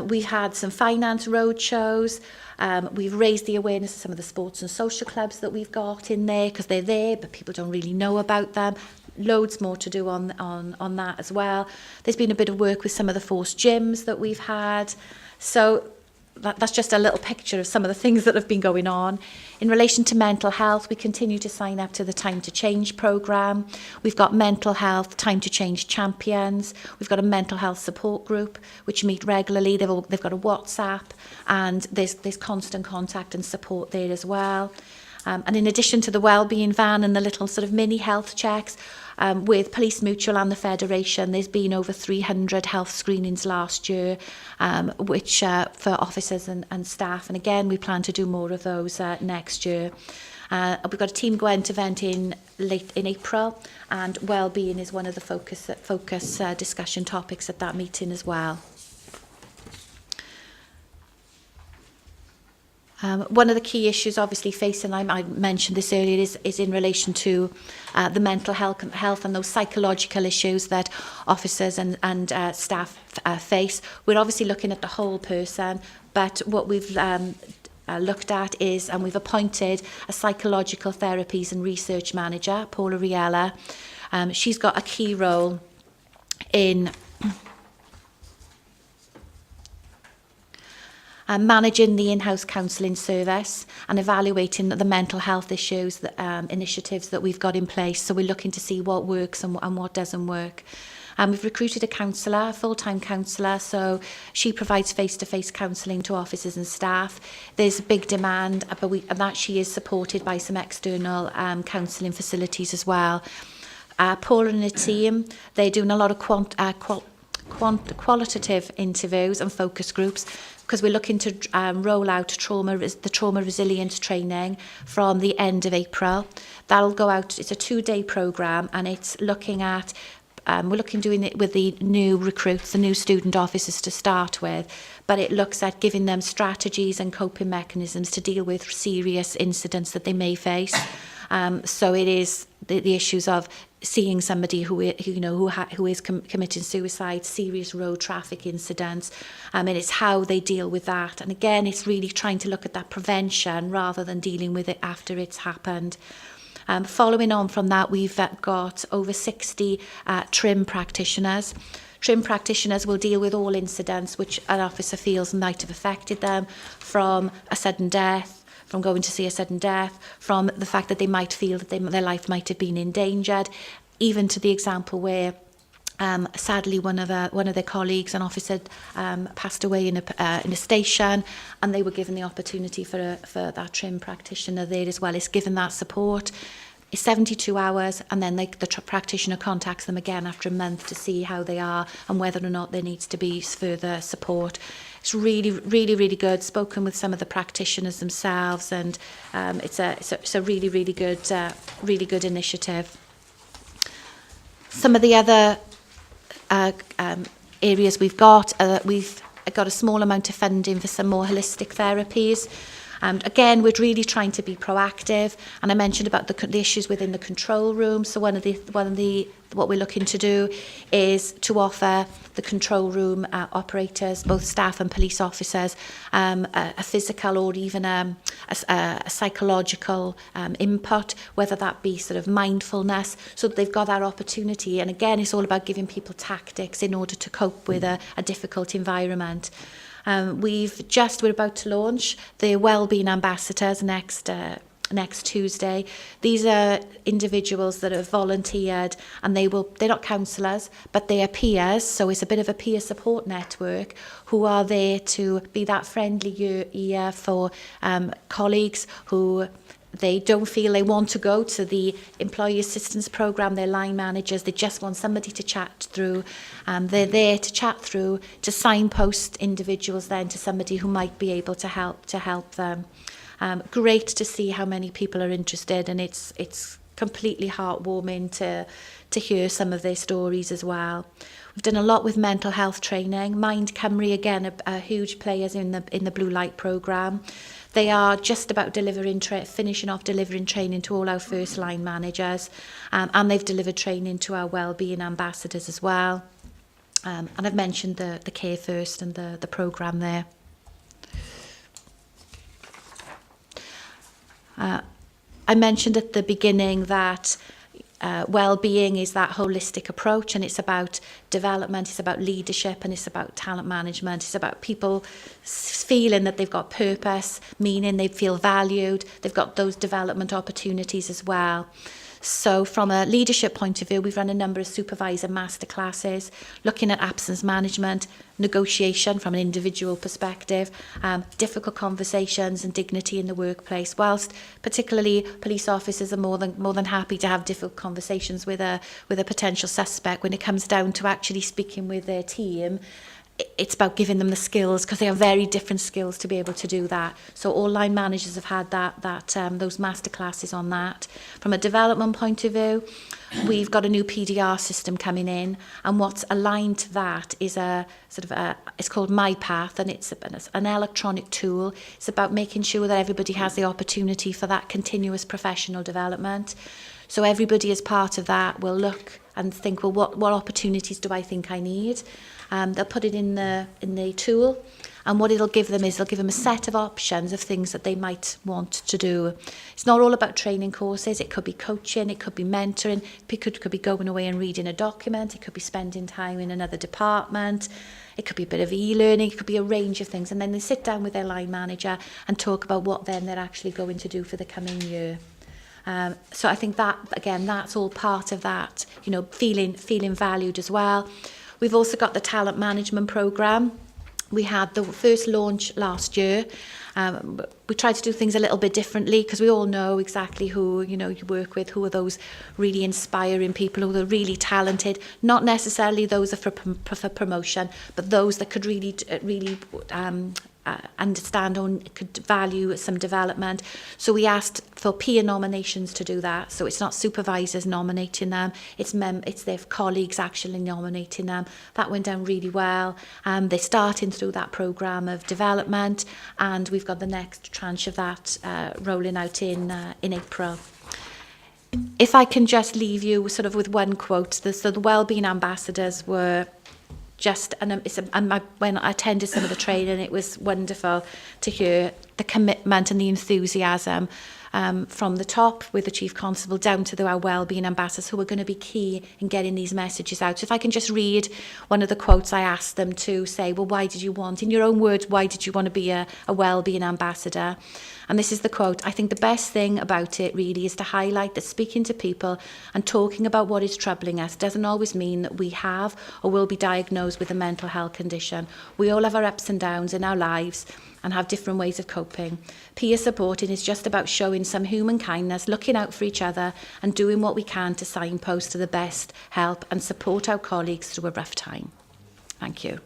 We had some finance road shows. We've raised the awareness of some of the sports and social clubs that we've got in there, because they're there but people don't really know about them. Loads more to do on that as well. There's been a bit of work with some of the forced gyms that we've had. So that's just a little picture of some of the things that have been going on. In relation to mental health, we continue to sign up to the Time to Change programme. We've got mental health Time to Change champions. We've got a mental health support group which meet regularly. They've got a WhatsApp, and there's constant contact and support there as well. And in addition to the wellbeing van and the little sort of mini health checks, with Police Mutual and the Federation, there's been over 300 health screenings last year, which for officers and staff. And again, we plan to do more of those next year. We've got a Team Gwent event in April, and wellbeing is one of the focus discussion topics at that meeting as well. One of the key issues obviously facing, I mentioned this earlier, is in relation to the mental health and those psychological issues that officers and staff face. We're obviously looking at the whole person, but what we've looked at is, and we've appointed a psychological therapies and research manager, Paula Riella. She's got a key role in managing the in-house counselling service and evaluating the mental health issues, initiatives that we've got in place. So we're looking to see what works and what doesn't work. We've recruited a counsellor, a full-time counsellor, so she provides face-to-face counselling to officers and staff. There's a big demand, and that she is supported by some external counselling facilities as well. Paula and her team, they're doing a lot of qualitative interviews and focus groups, because we're looking to roll out the trauma resilience training from the end of April. That'll go out, it's a 2-day programme, and it's looking at, doing it with the new recruits, the new student officers to start with, but it looks at giving them strategies and coping mechanisms to deal with serious incidents that they may face. So it is the issues of seeing somebody who is committing suicide, serious road traffic incidents, and it's how they deal with that. And again, it's really trying to look at that prevention rather than dealing with it after it's happened. Following on from that, we've got over 60 TRIM practitioners. TRIM practitioners will deal with all incidents which an officer feels might have affected them, from a sudden death, from going to see a sudden death, from the fact that they might feel that their life might have been endangered, even to the example where sadly one of their colleagues, an officer, passed away in a station, and they were given the opportunity for that TRIM practitioner there as well. It's given that support. It's 72 hours, and then the practitioner contacts them again after a month to see how they are and whether or not there needs to be further support. It's really, really, really good. Spoken with some of the practitioners themselves, and it's a really, really good initiative. Some of the other areas we've got a small amount of funding for some more holistic therapies. Again, we're really trying to be proactive, and I mentioned about the issues within the control room. So what we're looking to do is to offer the control room operators, both staff and police officers, a physical or even a psychological input, whether that be sort of mindfulness, so that they've got that opportunity. And again, it's all about giving people tactics in order to cope with a difficult environment. We're about to launch the Wellbeing Ambassadors next Tuesday. These are individuals that have volunteered, and they're not counsellors, but they are peers, so it's a bit of a peer support network who are there to be that friendly ear for colleagues who they don't feel they want to go to the employee assistance programme, their line managers, they just want somebody to chat through. They're there to chat through, to signpost individuals then to somebody who might be able to help them. Great to see how many people are interested, and it's completely heartwarming to hear some of their stories as well. We've done a lot with mental health training. Mind Cymru, again, are huge players in the Blue Light programme. They are just about finishing off delivering training to all our first line managers, and they've delivered training to our wellbeing ambassadors as well. And I've mentioned the Care First and the programme there. I mentioned at the beginning that well-being is that holistic approach, and it's about development, it's about leadership, and it's about talent management. It's about people feeling that they've got purpose, meaning they feel valued, they've got those development opportunities as well. So from a leadership point of view, we've run a number of supervisor masterclasses, looking at absence management, negotiation from an individual perspective, difficult conversations and dignity in the workplace, whilst particularly police officers are more than happy to have difficult conversations with a potential suspect. When it comes down to actually speaking with their team, it's about giving them the skills, because they have very different skills to be able to do that. So all line managers have had those masterclasses on that. From a development point of view, we've got a new PDR system coming in, and what's aligned to that is it's called My Path, and it's an electronic tool. It's about making sure that everybody has the opportunity for that continuous professional development. So everybody as part of that will look and think, well, what opportunities do I think I need? They'll put it in the tool, and what it'll give them is a set of options of things that they might want to do. It's not all about training courses. It could be coaching, it could be mentoring, it could be going away and reading a document, it could be spending time in another department, it could be a bit of e-learning, it could be a range of things. And then they sit down with their line manager and talk about what then they're actually going to do for the coming year. So I think that, again, that's all part of that, feeling valued as well. We've also got the talent management programme. We had the first launch last year. We tried to do things a little bit differently, because we all know exactly who you work with, who are those really inspiring people, who are really talented, not necessarily those for promotion, but those that could really understand or could value some development. So we asked for peer nominations to do that. So it's not supervisors nominating them, it's their colleagues actually nominating them. That went down really well. They're starting through that programme of development, and we've got the next tranche of that rolling out in April. If I can just leave you sort of with one quote, the Wellbeing Ambassadors were when I attended some of the training, it was wonderful to hear the commitment and the enthusiasm from the top with the Chief Constable down to our wellbeing ambassadors, who are going to be key in getting these messages out. So if I can just read one of the quotes, I asked them to say, well, why did you want, in your own words, why did you want to be a wellbeing ambassador? And this is the quote: I think the best thing about it really is to highlight that speaking to people and talking about what is troubling us doesn't always mean that we have or will be diagnosed with a mental health condition. We all have our ups and downs in our lives and have different ways of coping. Peer supporting is just about showing showing some human kindness, looking out for each other and doing what we can to signpost to the best help and support our colleagues through a rough time. Thank you.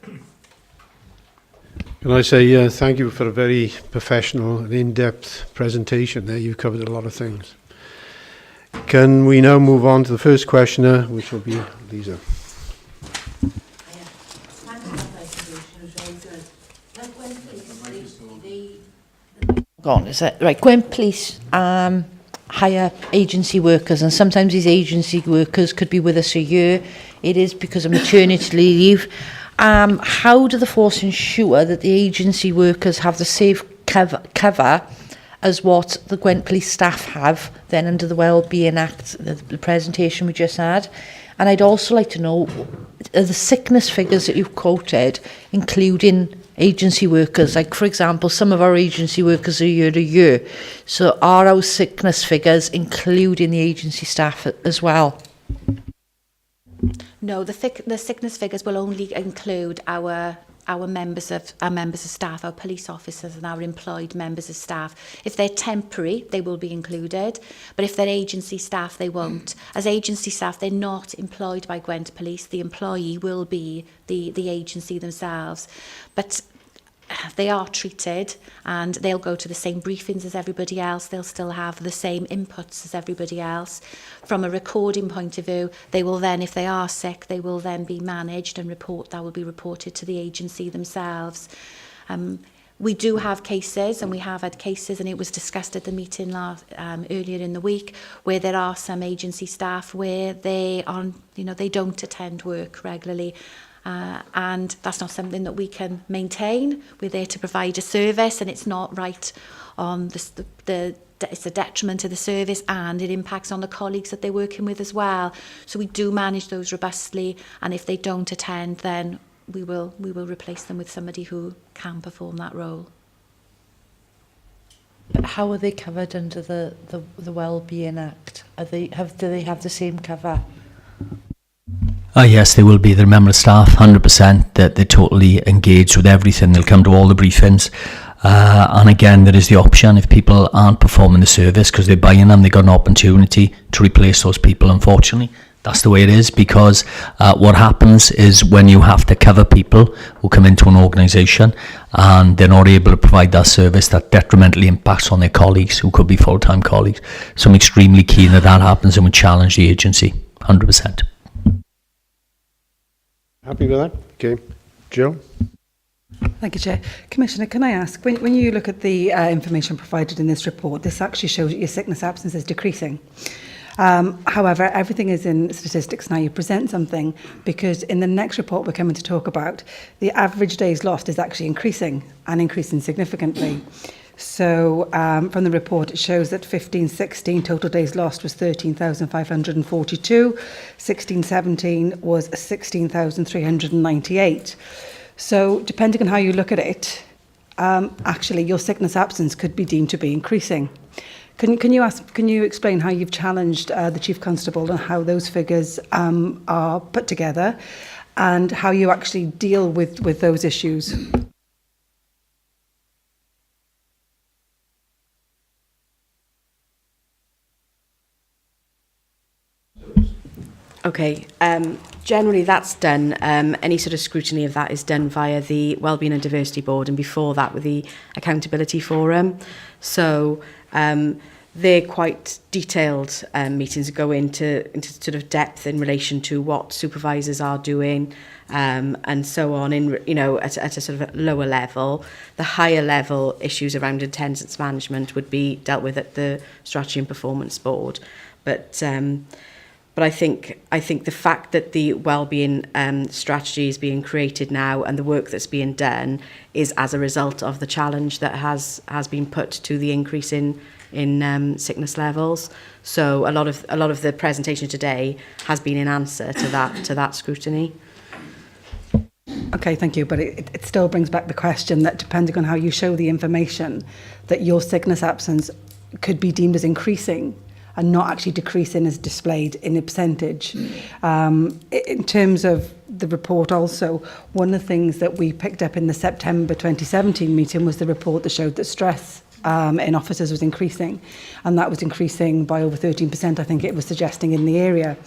Can I say thank you for a very professional and in-depth presentation there. You've covered a lot of things. Can we now move on to the first questioner, which will be Lisa. Gone, is it? Right, Gwent Police hire agency workers, and sometimes these agency workers could be with us a year. It is because of maternity leave. How do the force ensure that the agency workers have the safe cover as what the Gwent Police staff have then under the Wellbeing Act, the presentation we just had? And I'd also like to know, are the sickness figures that you've quoted including agency workers? Like, for example, some of our agency workers are here a year. So are our sickness figures including the agency staff as well? No, the sickness figures will only include our members of staff, our police officers and our employed members of staff. If they're temporary, they will be included, but if they're agency staff, they won't. As agency staff, they're not employed by Gwent Police. The employee will be the agency themselves, but they are treated and they'll go to the same briefings as everybody else. They'll still have the same inputs as everybody else. From a recording point of view, they will then, if they are sick, they will then be managed and that will be reported to the agency themselves. We do have cases, and we have had cases, and it was discussed at the meeting earlier in the week, where there are some agency staff where they don't attend work regularly. And that's not something that we can maintain. We're there to provide a service, and it's not right on it's a detriment to the service, and it impacts on the colleagues that they're working with as well. So we do manage those robustly, and if they don't attend, then we will replace them with somebody who can perform that role. But how are they covered under the Wellbeing Act? Do they have the same cover? Yes, they will be. They're member of staff, 100%. That they're totally engaged with everything. They'll come to all the briefings. And again, there is the option if people aren't performing the service because they're buying them, they've got an opportunity to replace those people, unfortunately. That's the way it is, because what happens is when you have to cover people who come into an organisation and they're not able to provide that service, that detrimentally impacts on their colleagues who could be full-time colleagues. So I'm extremely keen that happens, and we challenge the agency, 100%. Happy with that? Okay. Jill? Thank you, Chair. Commissioner, can I ask, when you look at the information provided in this report, this actually shows that your sickness absence is decreasing. However, everything is in statistics now. You present something because in the next report we're coming to talk about, the average days lost is actually increasing and increasing significantly. So from the report, it shows that 15-16 total days lost was 13,542. 16-17 was 16,398. So depending on how you look at it, actually your sickness absence could be deemed to be increasing. Can you explain how you've challenged the Chief Constable and how those figures are put together and how you actually deal with those issues? Okay, generally that's done, any sort of scrutiny of that is done via the Wellbeing and Diversity Board, and before that with the Accountability Forum. So they're quite detailed meetings that go into sort of depth in relation to what supervisors are doing and so on, at a sort of lower level. The higher level issues around attendance management would be dealt with at the Strategy and Performance Board. But I think the fact that the wellbeing strategy is being created now and the work that's being done is as a result of the challenge that has been put to the increase in sickness levels. So a lot of the presentation today has been in answer to that scrutiny. Okay, thank you. But it still brings back the question that depending on how you show the information, that your sickness absence could be deemed as increasing and not actually decreasing as displayed in a percentage. In terms of the report also, one of the things that we picked up in the September 2017 meeting was the report that showed that stress in officers was increasing, and that was increasing by over 13%, I think it was suggesting, in the area.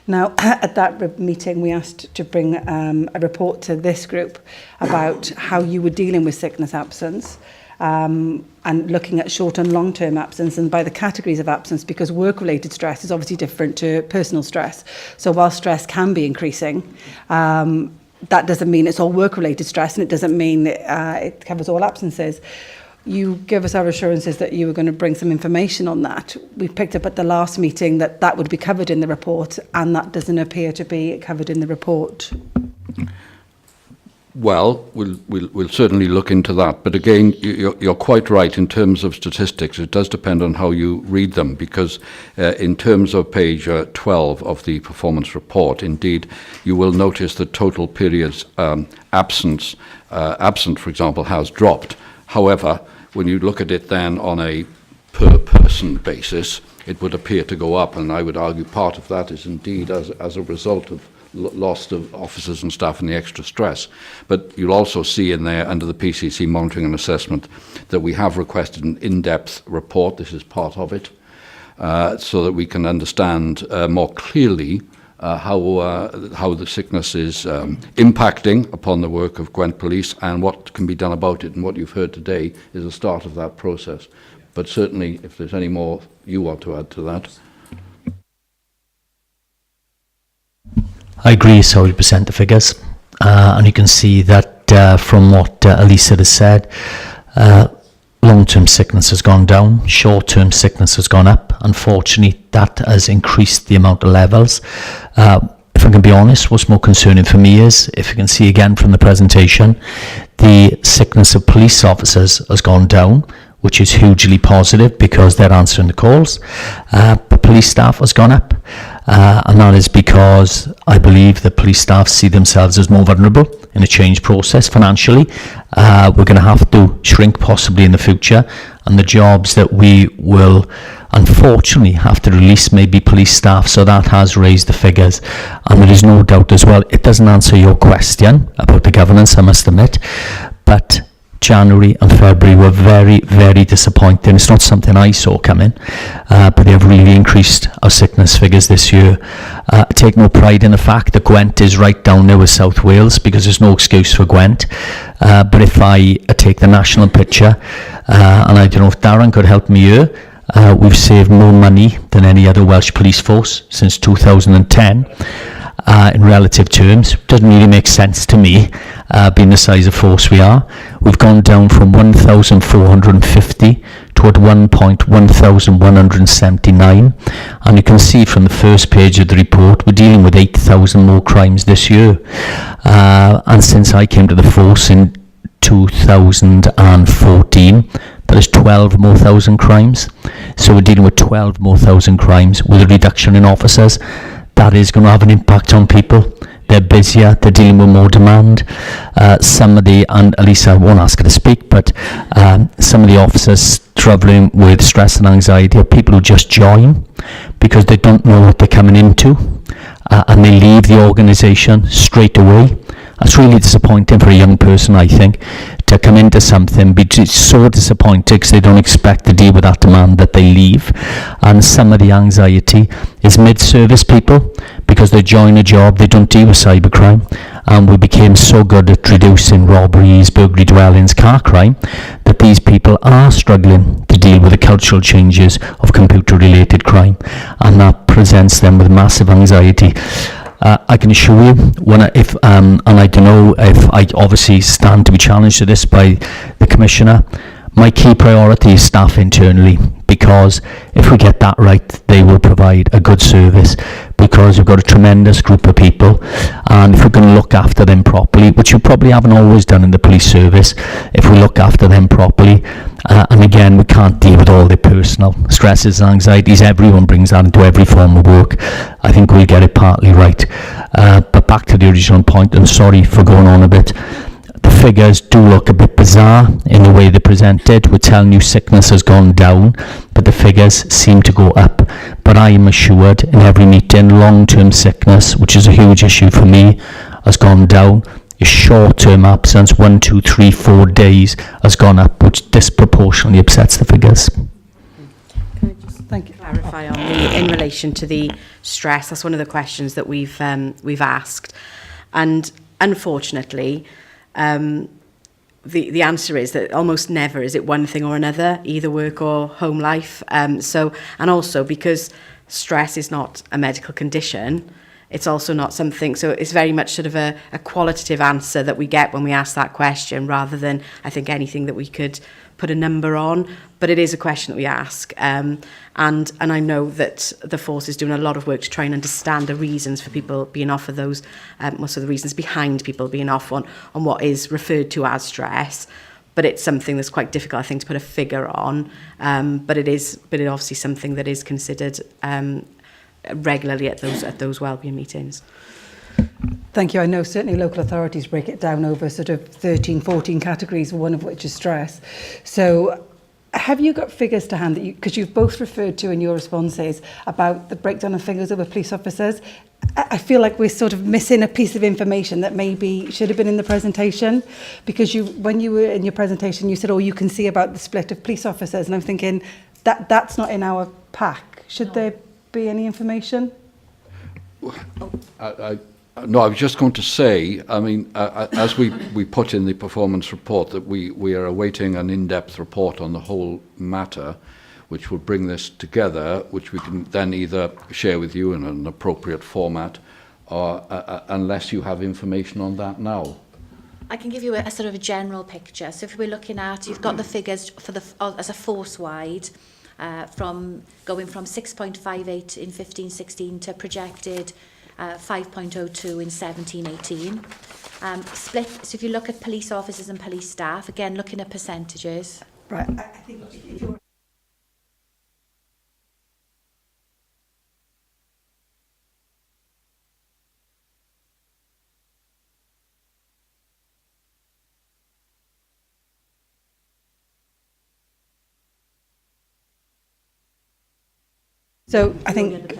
Now, at that meeting, we asked to bring a report to this group about how you were dealing with sickness absence, and looking at short and long-term absence, and by the categories of absence, because work-related stress is obviously different to personal stress. So while stress can be increasing, that doesn't mean it's all work-related stress, and it doesn't mean it covers all absences. You give us our assurances that you were going to bring some information on that. We picked up at the last meeting that that would be covered in the report, and that doesn't appear to be covered in the report. Well, we'll certainly look into that. But again, you're quite right in terms of statistics. It does depend on how you read them, because in terms of page 12 of the performance report, indeed, you will notice that total periods absent, for example, has dropped. However, when you look at it then on a per-person basis, it would appear to go up, and I would argue part of that is indeed as a result of loss of officers and staff and the extra stress. But you'll also see in there, under the PCC monitoring and assessment, that we have requested an in-depth report. This is part of it, so that we can understand more clearly how the sickness is impacting upon the work of Gwent Police and what can be done about it. And what you've heard today is the start of that process. But certainly, if there's any more you want to add to that. I agree, so we present the figures, and you can see that from what Elisa has said, long-term sickness has gone down, short-term sickness has gone up. Unfortunately, that has increased the amount of levels. If I can be honest, what's more concerning for me is, if you can see again from the presentation, the sickness of police officers has gone down, which is hugely positive because they're answering the calls. But police staff has gone up, and that is because I believe that police staff see themselves as more vulnerable in a change process financially. We're going to have to shrink possibly in the future, and the jobs that we will unfortunately have to release may be police staff, so that has raised the figures. And there is no doubt as well, it doesn't answer your question about the governance, I must admit, but January and February were very, very disappointing. It's not something I saw coming, but they have really increased our sickness figures this year. I take no pride in the fact that Gwent is right down there with South Wales, because there's no excuse for Gwent. But if I take the national picture, and I don't know if Darren could help me here, we've saved more money than any other Welsh police force since 2010. In relative terms, doesn't really make sense to me, being the size of force we are. We've gone down from 1,450 to at one point 1,179, and you can see from the first page of the report we're dealing with 8,000 more crimes this year, and since I came to the force in 2014, there is 12 more thousand crimes. So we're dealing with 12 more thousand crimes with a reduction in officers. That is going to have an impact on people. They're busier, they're dealing with more demand. Some of the, and Elisa, I won't ask her to speak, but some of the officers struggling with stress and anxiety are people who just join because they don't know what they're coming into, and they leave the organisation straight away. That's really disappointing for a young person, I think, to come into something, be so disappointed because they don't expect to deal with that demand that they leave. And some of the anxiety is mid-service people, because they join a job, they don't deal with cybercrime, and we became so good at reducing robberies, burglary dwellings, car crime, that these people are struggling to deal with the cultural changes of computer-related crime, and that presents them with massive anxiety. I can assure you, and I don't know if I obviously stand to be challenged to this by the Commissioner, my key priority is staff internally, because if we get that right, they will provide a good service, because we've got a tremendous group of people, and if we can look after them properly, which you probably haven't always done in the police service, if we look after them properly, and again, we can't deal with all the personal stresses and anxieties, everyone brings that into every form of work, I think we'll get it partly right. But back to the original point, and sorry for going on a bit, the figures do look a bit bizarre in the way they're presented. We're telling you sickness has gone down, but the figures seem to go up. But I am assured in every meeting, long-term sickness, which is a huge issue for me, has gone down. your short-term absence, 1, 2, 3, 4 days, has gone up, which disproportionately upsets the figures. Can I just clarify on in relation to the stress? That's one of the questions that we've asked, and unfortunately, the answer is that almost never is it one thing or another, either work or home life. So, and also because stress is not a medical condition, it's also not something, so it's very much sort of a qualitative answer that we get when we ask that question, rather than, I think, anything that we could put a number on. But it is a question that we ask. And I know that the force is doing a lot of work to try and understand the reasons for people being off of those, also the reasons behind people being off on what is referred to as stress. But it's something that's quite difficult, I think, to put a figure on. But it obviously something that is considered regularly at those wellbeing meetings. Thank you. I know certainly local authorities break it down over sort of 13, 14 categories, one of which is stress. So have you got figures to hand that because you've both referred to in your responses about the breakdown of figures over police officers? I feel like we're sort of missing a piece of information that maybe should have been in the presentation, because when you were in your presentation, you said, oh, you can see about the split of police officers. And I'm thinking that's not in our pack. Should there be any information? No, I was just going to say, I mean, as we put in the performance report, that we are awaiting an in-depth report on the whole matter, which will bring this together, which we can then either share with you in an appropriate format, or unless you have information on that now. I can give you a sort of a general picture. So if we're looking at, you've got the figures for as a force-wide, going from 6.58 in 15-16 to projected 5.02 in 17-18. Split, so if you look at police officers and police staff, again, looking at percentages. Right, I think if you're... So I think,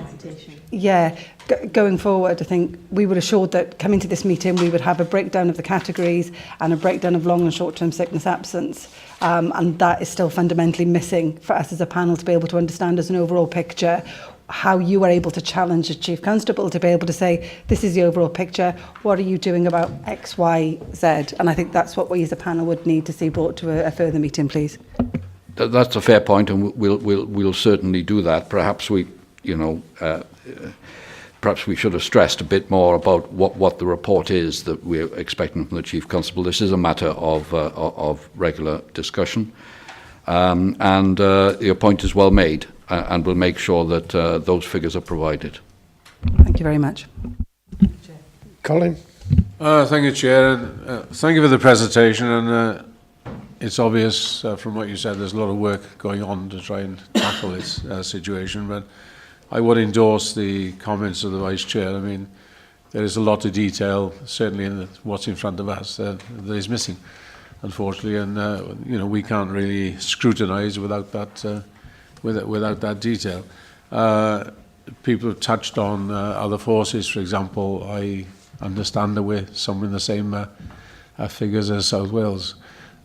going forward, I think we were assured that coming to this meeting, we would have a breakdown of the categories and a breakdown of long and short-term sickness absence. And that is still fundamentally missing for us as a panel to be able to understand as an overall picture how you are able to challenge a Chief Constable to be able to say, this is the overall picture, what are you doing about X, Y, Z? And I think that's what we as a panel would need to see brought to a further meeting, please. That's a fair point, and we'll certainly do that. Perhaps perhaps we should have stressed a bit more about what the report is that we're expecting from the Chief Constable. This is a matter of regular discussion, and your point is well made, and we'll make sure that those figures are provided. Thank you very much. Colin. Thank you, Chair. And, thank you for the presentation. And it's obvious from what you said, there's a lot of work going on to try and tackle this situation. But I would endorse the comments of the Vice Chair. I mean, there is a lot of detail, certainly in what's in front of us, that is missing, unfortunately. And we can't really scrutinise without that without that detail. People have touched on other forces, for example. I understand that we're somewhere in the same figures as South Wales.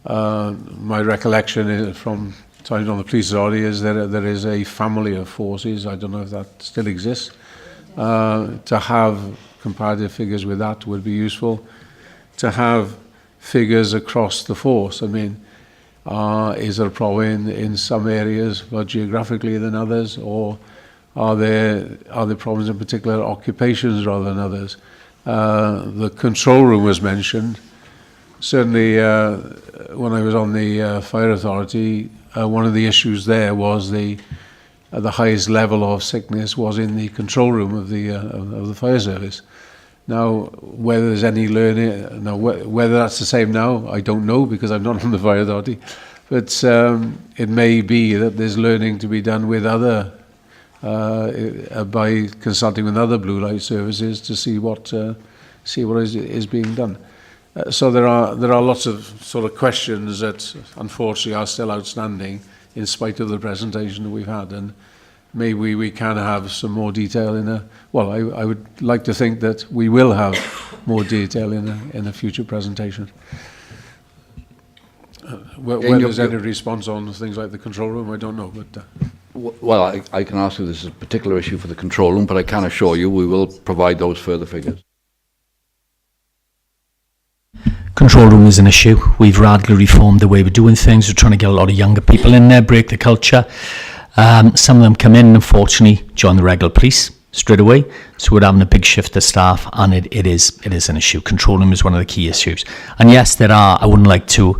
My recollection is from time on the police authority is that there is a family of forces. I don't know if that still exists. To have comparative figures with that would be useful. To have figures across the force. I mean, is there a problem in some areas more geographically than others, or are there problems in particular occupations rather than others? The control room was mentioned. Certainly, when I was on the fire authority, one of the issues there was the highest level of sickness was in the control room of the fire service. Now, whether there's any learning, whether that's the same now, I don't know, because I'm not on the fire authority. But it may be that there's learning to be done with other, by consulting with other blue light services to see what is being done. So there are lots of sort of questions that unfortunately are still outstanding in spite of the presentation that we've had, and maybe we can have some more detail in a, well, I would like to think that we will have more detail in a future presentation. Whether there's any response on things like the control room, I don't know. But well, I can ask if this is a particular issue for the control room, but I can assure you we will provide those further figures. Control room is an issue. We've radically reformed the way we're doing things. We're trying to get a lot of younger people in there, break the culture. Some of them come in, unfortunately, join the regular police straight away. So we're having a big shift of staff, and it is an issue. Control room is one of the key issues. And yes, there are, I wouldn't like to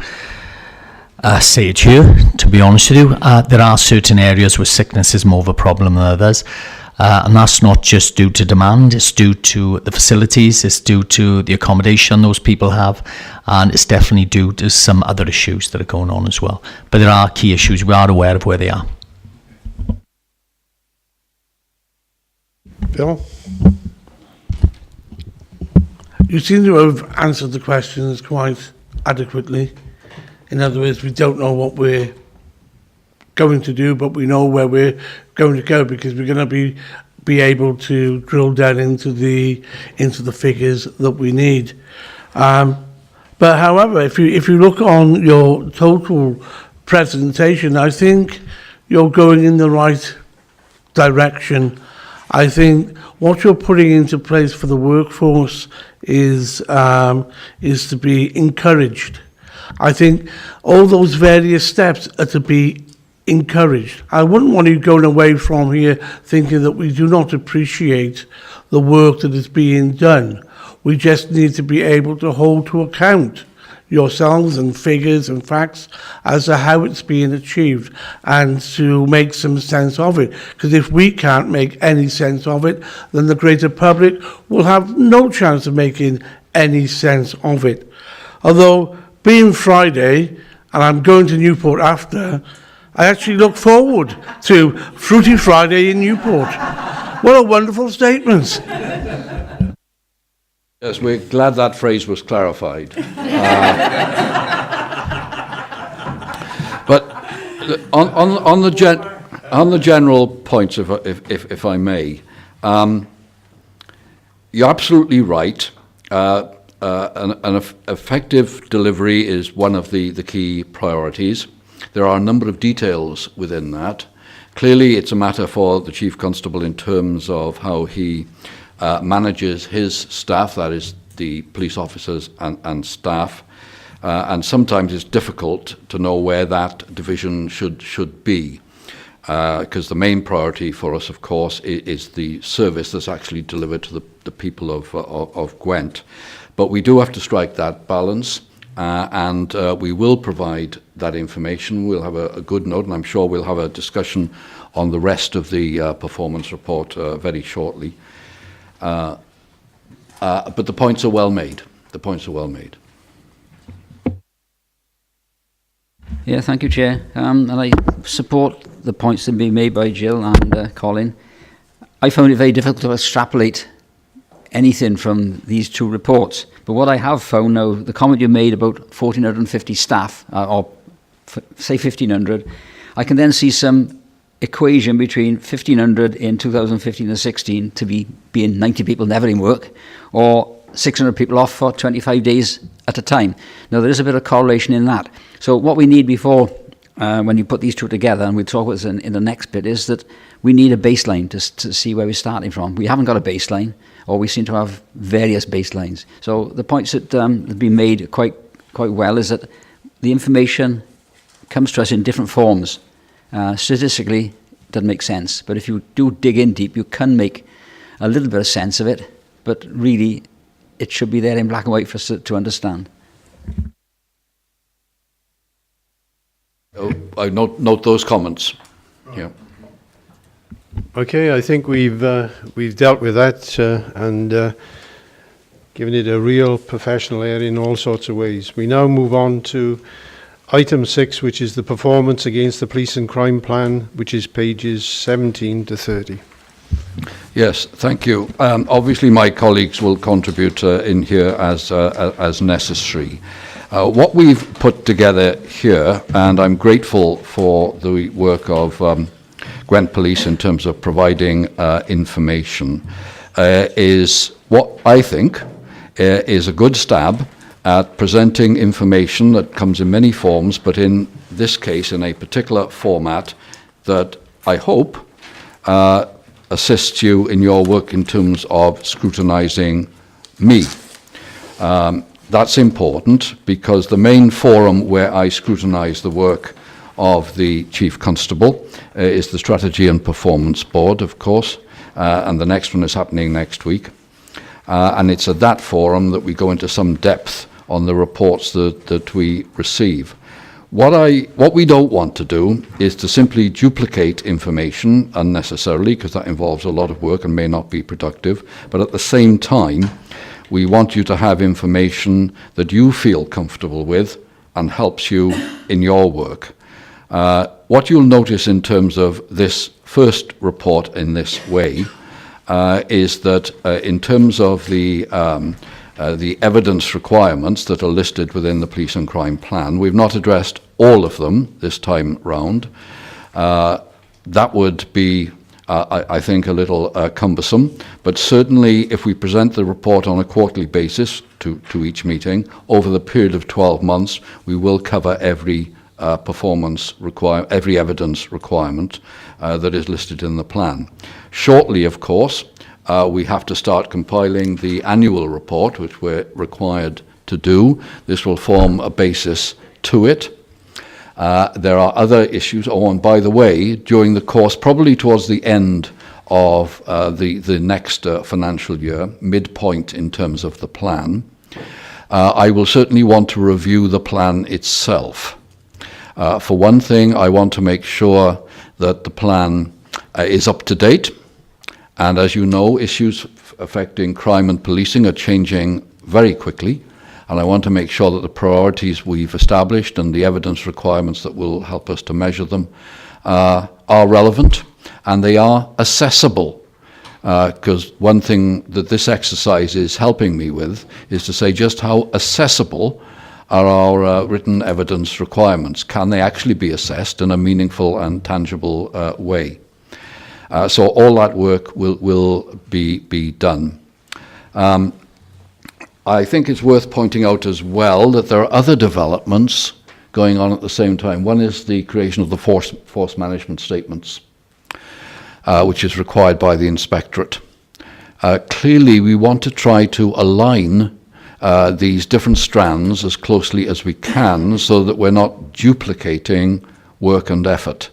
say it here, to be honest with you, there are certain areas where sickness is more of a problem than others. And that's not just due to demand, it's due to the facilities, it's due to the accommodation those people have, and it's definitely due to some other issues that are going on as well. But there are key issues, we are aware of where they are. Phil? You seem to have answered the questions quite adequately. In other words, we don't know what we're going to do, but we know where we're going to go, because we're going to be able to drill down into the figures that we need. But however, if you look on your total presentation, I think you're going in the right direction. I think what you're putting into place for the workforce is to be encouraged. I think all those various steps are to be encouraged. I wouldn't want you going away from here thinking that we do not appreciate the work that is being done. We just need to be able to hold to account yourselves and figures and facts as to how it's being achieved, and to make some sense of it. Because if we can't make any sense of it, then the greater public will have no chance of making any sense of it. Although, being Friday, and I'm going to Newport after, I actually look forward to Fruity Friday in Newport. What a wonderful statement. Yes, we're glad that phrase was clarified. But on the general points, if I may, you're absolutely right. An effective delivery is one of the key priorities. There are a number of details within that. Clearly, it's a matter for the Chief Constable in terms of how he manages his staff, that is the police officers and staff, and sometimes it's difficult to know where that division should be, because the main priority for us, of course, is the service that's actually delivered to the people of Gwent. But we do have to strike that balance, and we will provide that information. We'll have a good note, and I'm sure we'll have a discussion on the rest of the performance report very shortly. But the points are well made. The points are well made. Yeah, thank you, Chair. And I support the points that have been made by Jill and Colin. I found it very difficult to extrapolate anything from these two reports. But what I have found now, the comment you made about 1,450 staff, or say 1,500, I can then see some equation between 1,500 in 2015 and 16 to being 90 people never in work, or 600 people off for 25 days at a time. Now, there is a bit of correlation in that. So what we need before, when you put these two together, and we'll talk about this in the next bit, is that we need a baseline to see where we're starting from. We haven't got a baseline, or we seem to have various baselines. So the points that have been made quite well is that the information comes to us in different forms. Statistically, it doesn't make sense. But if you do dig in deep, you can make a little bit of sense of it. But really, it should be there in black and white for us to understand. I note those comments. Yeah. Okay, I think we've dealt with that and given it a real professional area in all sorts of ways. We now move on to item 6, which is the performance against the police and crime plan, which is pages 17 to 30. Yes, thank you. Obviously, my colleagues will contribute in here as necessary. What we've put together here, and I'm grateful for the work of Gwent Police in terms of providing information is what I think is a good stab at presenting information that comes in many forms, but in this case in a particular format that I hope assists you in your work in terms of scrutinising me. That's important because the main forum where I scrutinise the work of the Chief Constable is the Strategy and Performance Board, of course, and the next one is happening next week. And it's at that forum that we go into some depth on the reports that we receive. What we don't want to do is to simply duplicate information unnecessarily, because that involves a lot of work and may not be productive, but at the same time, we want you to have information that you feel comfortable with and helps you in your work. What you'll notice in terms of this first report in this way is that in terms of the evidence requirements that are listed within the Police and Crime Plan, we've not addressed all of them this time round. That would be I think, a little cumbersome, but certainly if we present the report on a quarterly basis to each meeting, over the period of 12 months, we will cover every every evidence requirement that is listed in the plan. Shortly, of course, we have to start compiling the annual report, which we're required to do. This will form a basis to it. There are other issues. Oh, and by the way, during the course, probably towards the end of the next financial year, midpoint in terms of the plan, I will certainly want to review the plan itself. For one thing, I want to make sure that the plan is up to date. And as you know, issues affecting crime and policing are changing very quickly. And I want to make sure that the priorities we've established and the evidence requirements that will help us to measure them are relevant and they are accessible. Because one thing that this exercise is helping me with is to say just how accessible are our written evidence requirements. Can they actually be assessed in a meaningful and tangible way? So all that work will be done. I think it's worth pointing out as well that there are other developments going on at the same time. One is the creation of the force management statements, which is required by the Inspectorate. Clearly, we want to try to align these different strands as closely as we can so that we're not duplicating work and effort.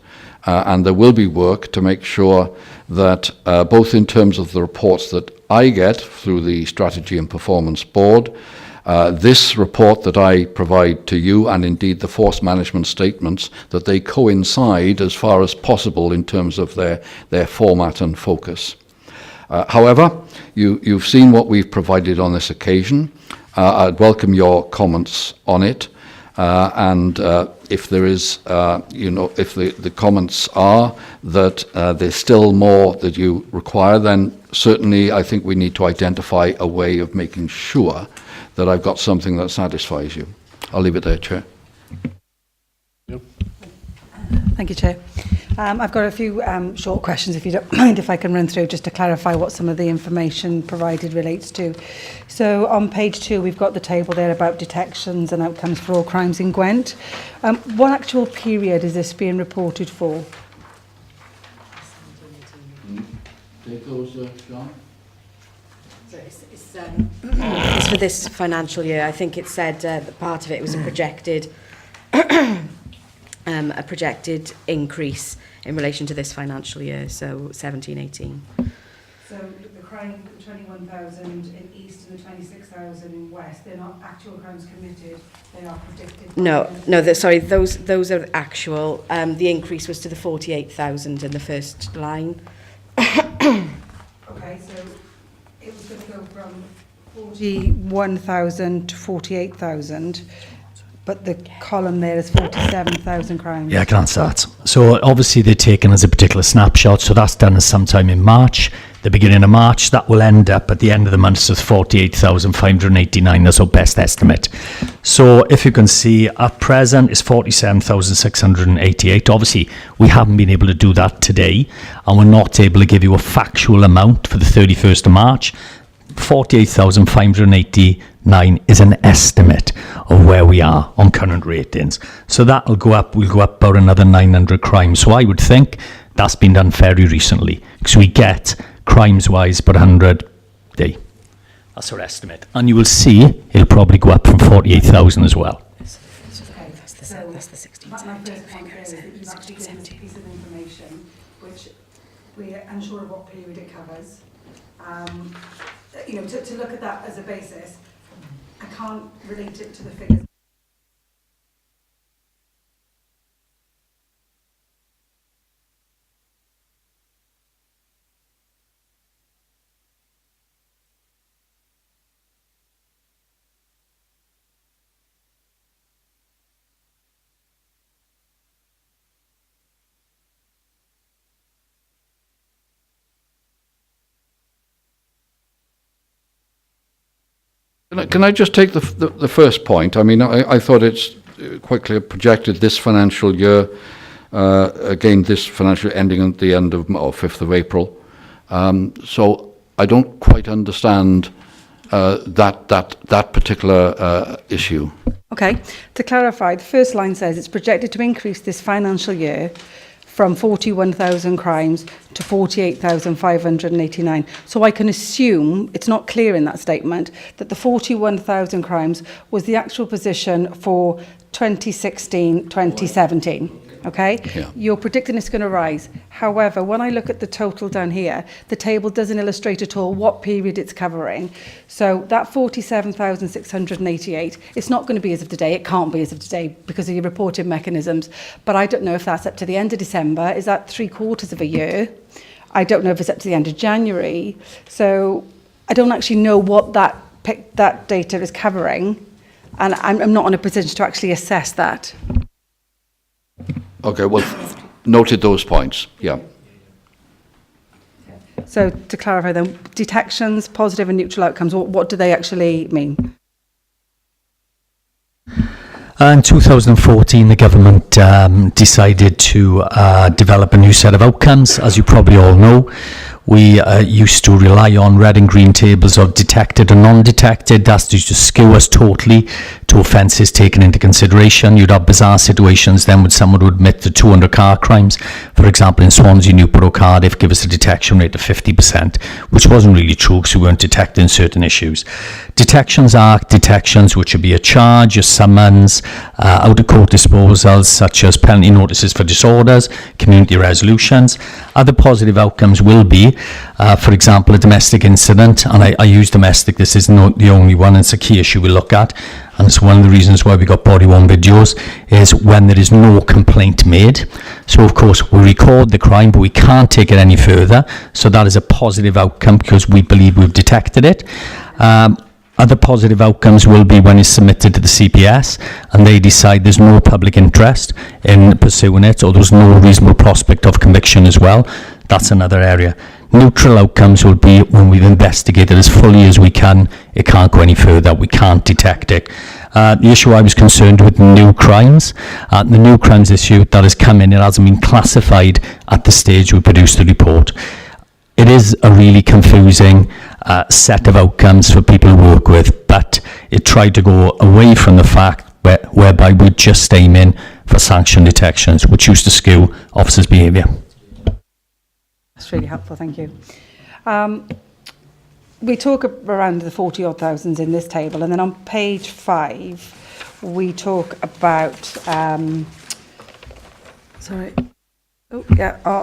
And there will be work to make sure that both in terms of the reports that I get through the Strategy and Performance Board, this report that I provide to you, and indeed the force management statements, that they coincide as far as possible in terms of their format and focus. However, you've seen what we've provided on this occasion. I'd welcome your comments on it. And if there is, if the comments are that there's still more that you require, then certainly I think we need to identify a way of making sure that I've got something that satisfies you. I'll leave it there, Chair. Thank you, Chair. I've got a few short questions, if you don't mind, if I can run through just to clarify what some of the information provided relates to. So on page 2, we've got the table there about detections and outcomes for all crimes in Gwent. What actual period is this being reported for? Take those, Sean. It's for this financial year. I think it said that part of it was a projected increase in relation to this financial year, so 17-18. So the crime, 21,000 in East and the 26,000 in West, they're not actual crimes committed, they are predicted? No, sorry, those are actual. The increase was to the 48,000 in the first line. Okay, so it was going to go from 41,000 to 48,000. But the column there is 47,000 crimes. Yeah, I can answer that. So obviously they're taken as a particular snapshot, so that's done as sometime in March. the beginning of March. That will end up at the end of the month as 48,589. That's our best estimate. So if you can see, at present is 47,688. Obviously, we haven't been able to do that today, and we're not able to give you a factual amount for the 31st of March. 48,589 is an estimate of where we are on current ratings. So that'll go up, we'll go up about another 900 crimes. So I would think that's been done fairly recently, because we get crimes-wise about 100 a day. That's our estimate. And you will see it'll probably go up from 48,000 as well. That's the 1617 figure, is that you've actually given us a piece of information which we're unsure of what period it covers. To look at that as a basis, I can't relate it to the figures. Can I just take the first point? I mean, I thought it's quite clear projected this financial year, again, this financial ending at the end of, or 5th of April. So I don't quite understand that particular issue. Okay, to clarify, the first line says it's projected to increase this financial year from 41,000 crimes to 48,589. So I can assume, it's not clear in that statement, that the 41,000 crimes was the actual position for 2016-2017. Okay? Yeah. You're predicting it's going to rise. However, when I look at the total down here, the table doesn't illustrate at all what period it's covering. So that 47,688, it's not going to be as of today. It can't be as of today because of your reporting mechanisms. But I don't know if that's up to the end of December. Is that 3/4 of a year? I don't know if it's up to the end of January. So I don't actually know what that data is covering. And I'm not in a position to actually assess that. Okay, well, noted those points, yeah. So to clarify then, detections, positive and neutral outcomes, what do they actually mean? In 2014, the government decided to develop a new set of outcomes. As you probably all know, we used to rely on red and green tables of detected and non-detected. That's used to skew us totally to offences taken into consideration. You'd have bizarre situations then when someone would admit to 200 car crimes. For example, in Swansea, Newport, Cardiff, give us a detection rate of 50%, which wasn't really true because we weren't detecting certain issues. Detections are detections which would be a charge, a summons, out-of-court disposals such as penalty notices for disorders, community resolutions. Other positive outcomes will be, for example, a domestic incident, and I use domestic, this is not the only one, it's a key issue we look at, and it's one of the reasons why we got body-worn videos, is when there is no complaint made. So of course we record the crime, but we can't take it any further, so that is a positive outcome because we believe we've detected it. Other positive outcomes will be when it's submitted to the CPS and they decide there's no public interest in pursuing it, or there's no reasonable prospect of conviction as well. That's another area. Neutral outcomes would be when we've investigated as fully as we can, it can't go any further, we can't detect it. The issue I was concerned with, new crimes. The new crimes issue that has come in, it hasn't been classified at the stage we produced the report. It is a really confusing set of outcomes for people to work with, but it tried to go away from the fact whereby we're just aiming for sanction detections, which used to skew officers' behaviour. That's really helpful, thank you. We talk around the 40-odd thousands in this table, and then on page 5, we talk about... on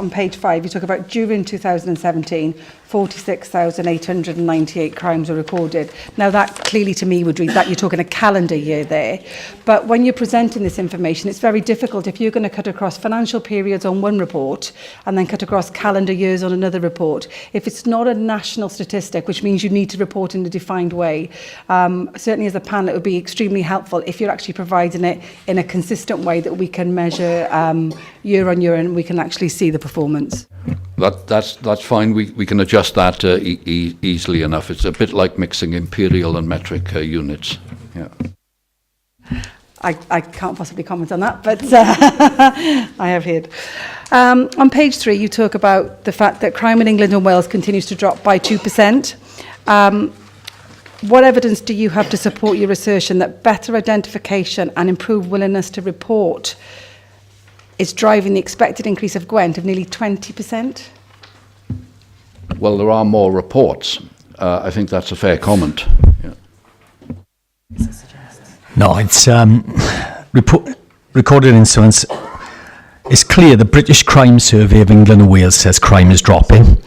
page 5, you talk about during 2017, 46,898 crimes were recorded. Now that clearly to me would read that you're talking a calendar year there. But when you're presenting this information, it's very difficult if you're going to cut across financial periods on one report and then cut across calendar years on another report. If it's not a national statistic, which means you need to report in a defined way, certainly as a panel, it would be extremely helpful if you're actually providing it in a consistent way that we can measure year on year and we can can actually see the performance. That's fine. We can adjust that easily enough. It's a bit like mixing imperial and metric units. Yeah. I can't possibly comment on that, but I have heard. On page 3, you talk about the fact that crime in England and Wales continues to drop by 2%. What evidence do you have to support your assertion that better identification and improved willingness to report is driving the expected increase of Gwent of nearly 20%? Well, there are more reports. I think that's a fair comment. Yeah. No, it's recorded incidents. It's clear the British Crime Survey of England and Wales says crime is dropping.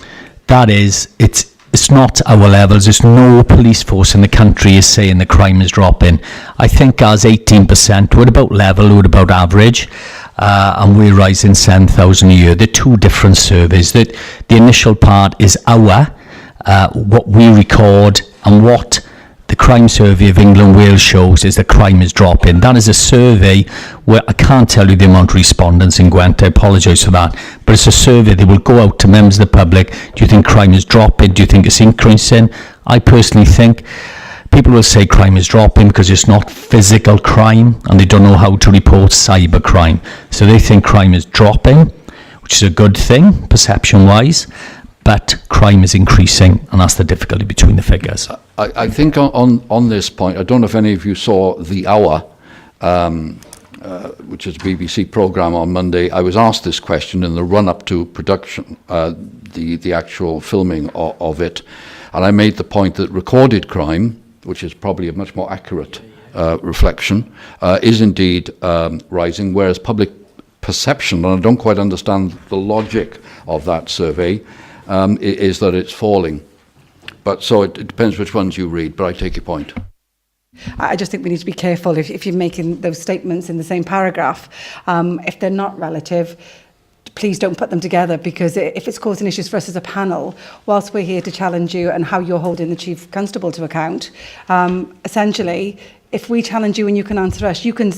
That is, it's not our levels. There's no police force in the country is saying the crime is dropping. I think as 18%, we're about level, we're about average, and we're rising 7,000 a year. They're two different surveys. The initial part is what we record, and what the Crime Survey of England and Wales shows is that crime is dropping. That is a survey where I can't tell you the amount of respondents in Gwent. I apologise for that. But it's a survey that will go out to members of the public. Do you think crime is dropping? Do you think it's increasing? I personally think people will say crime is dropping because it's not physical crime and they don't know how to report cyber crime. So they think crime is dropping, which is a good thing, perception-wise. But crime is increasing, and that's the difficulty between the figures. I think on this point, I don't know if any of you saw The Hour, which is a BBC programme on Monday. I was asked this question in the run-up to production, the actual filming of it, and I made the point that recorded crime, which is probably a much more accurate reflection, is indeed rising, whereas public perception, and I don't quite understand the logic of that survey, is that it's falling. But so it depends which ones you read, but I take your point. I just think we need to be careful if you're making those statements in the same paragraph. If they're not relative, please don't put them together, because if it's causing issues for us as a panel, whilst we're here to challenge you and how you're holding the Chief Constable to account, essentially, if we challenge you and you can answer us, you can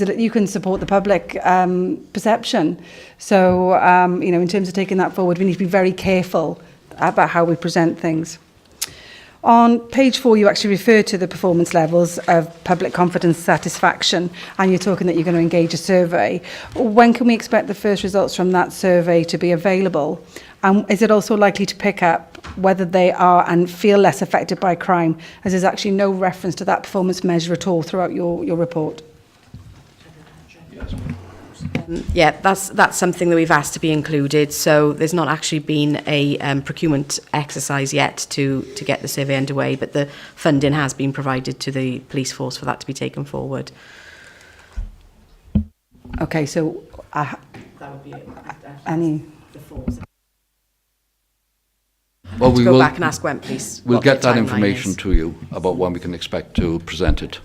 support the public perception. So, in terms of taking that forward, we need to be very careful about how we present things. On page 4, you actually refer to the performance levels of public confidence satisfaction, and you're talking that you're going to engage a survey. When can we expect the first results from that survey to be available? And is it also likely to pick up whether they are and feel less affected by crime, as there's actually no reference to that performance measure at all throughout your report? Yeah, that's something that we've asked to be included. So there's not actually been a procurement exercise yet to get the survey underway, but the funding has been provided to the police force for that to be taken forward. Okay, so that would be any. Well, we go will back and ask Gwent, please. We'll get that information to you about when we can expect to present it.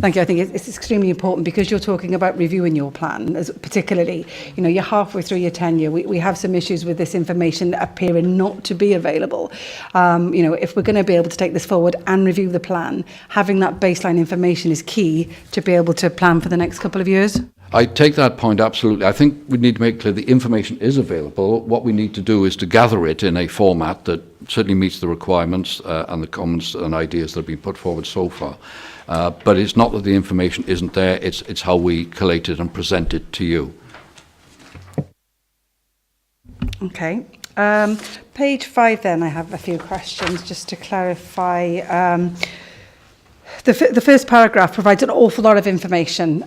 Thank you. I think it's extremely important, because you're talking about reviewing your plan, particularly, you're halfway through your tenure. We have some issues with this information appearing not to be available. If we're going to be able to take this forward and review the plan, having that baseline information is key to be able to plan for the next couple of years. I take that point absolutely. I think we need to make clear the information is available. What we need to do is to gather it in a format that certainly meets the requirements and the comments and ideas that have been put forward so far. But it's not that the information isn't there, it's how we collate it and present it to you. Okay. Page 5 then, I have a few questions just to clarify. The first paragraph provides an awful lot of information,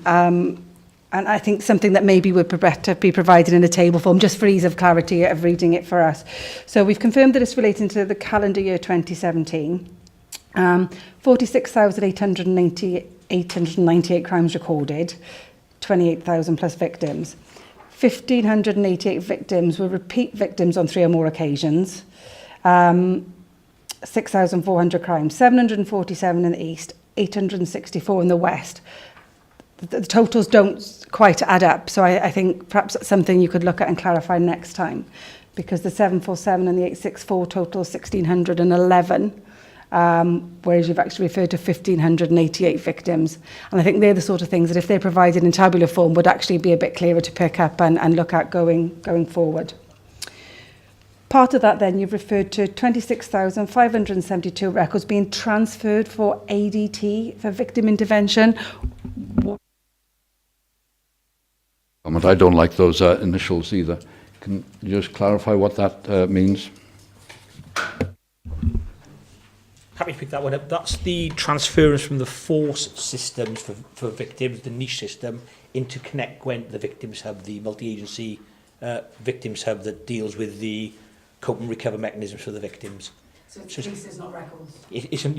and I think something that maybe would better be provided in a table form, just for ease of clarity of reading it for us. So we've confirmed that it's relating to the calendar year 2017. 46,898 crimes recorded, 28,000 plus victims. 1,588 victims were repeat victims on 3 or more occasions. 6,400 crimes, 747 in the east, 864 in the west. The totals don't quite add up, so I think perhaps that's something you could look at and clarify next time, because the 747 and the 864 total 1,611. whereas you've actually referred to 1,588 victims. And I think they're the sort of things that, if they're provided in tabular form, would actually be a bit clearer to pick up and look at going forward. Part of that then, you've referred to 26,572 records being transferred for ADT, for victim intervention. I don't like those initials either. Can you just clarify what that means? Happy to pick that one up. That's the transference from the force systems for victims, the niche system, into Connect Gwent, the victims hub, the multi-agency victims hub that deals with the cope and recover mechanisms for the victims. So it's cases, not records? It's an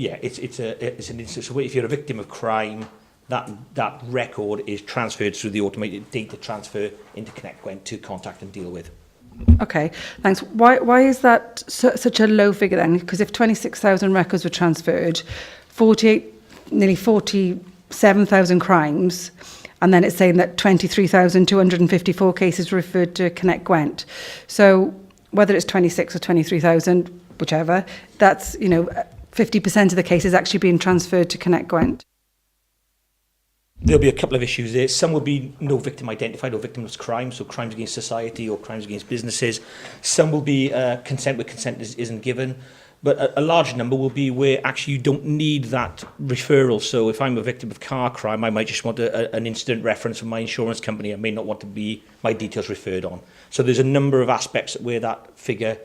instance. So if you're a victim of crime, that record is transferred through the automated data transfer into Connect Gwent to contact and deal with. Okay, thanks. Why is that such a low figure then? Because if 26,000 records were transferred, nearly 47,000 crimes, and then it's saying that 23,254 cases referred to Connect Gwent. So whether it's 26 or 23,000, whichever, that's, 50% of the cases actually being transferred to Connect Gwent. There'll be a couple of issues there. Some will be no victim identified or victimless crime, so crimes against society or crimes against businesses. Some will be consent where consent isn't given. But a large number will be where actually you don't need that referral. So if I'm a victim of car crime, I might just want an incident reference from my insurance company. I may not want to be my details referred on. So there's a number of aspects where that figure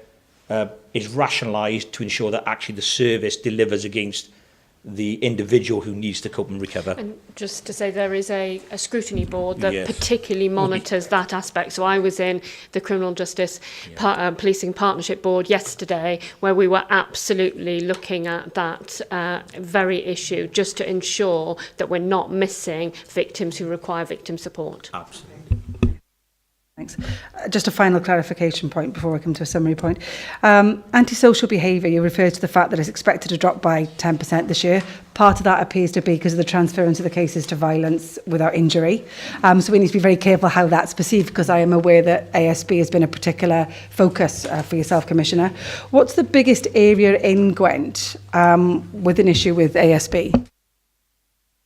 is rationalised to ensure that actually the service delivers against the individual who needs to cope and recover. And just to say, there is a scrutiny board that particularly monitors that aspect. So I was in the Criminal Justice Policing Partnership Board yesterday, where we were absolutely looking at that very issue, just to ensure that we're not missing victims who require victim support. Absolutely. Thanks. Just a final clarification point before I come to a summary point. Antisocial behaviour, you referred to the fact that it's expected to drop by 10% this year. Part of that appears to be because of the transference of the cases to violence without injury. So we need to be very careful how that's perceived, because I am aware that ASB has been a particular focus for yourself, Commissioner. What's the biggest area in Gwent with an issue with ASB?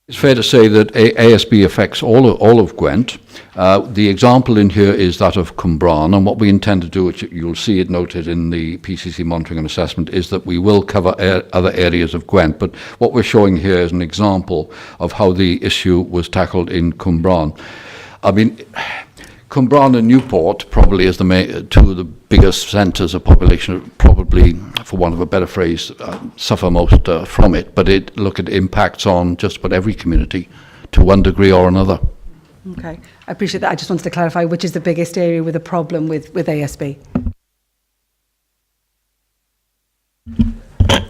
It's fair to say that ASB affects all of Gwent. The example in here is that of Cwmbran, and what we intend to do, which you'll see it noted in the PCC monitoring and assessment, is that we will cover other areas of Gwent. But what we're showing here is an example of how the issue was tackled in Cwmbran. I mean, Cwmbran and Newport probably is two of the biggest centres of population, probably, for want of a better phrase, suffer most from it. But look at impacts on just about every community to one degree or another. Okay, I appreciate that. I just wanted to clarify which is the biggest area with a problem with ASB.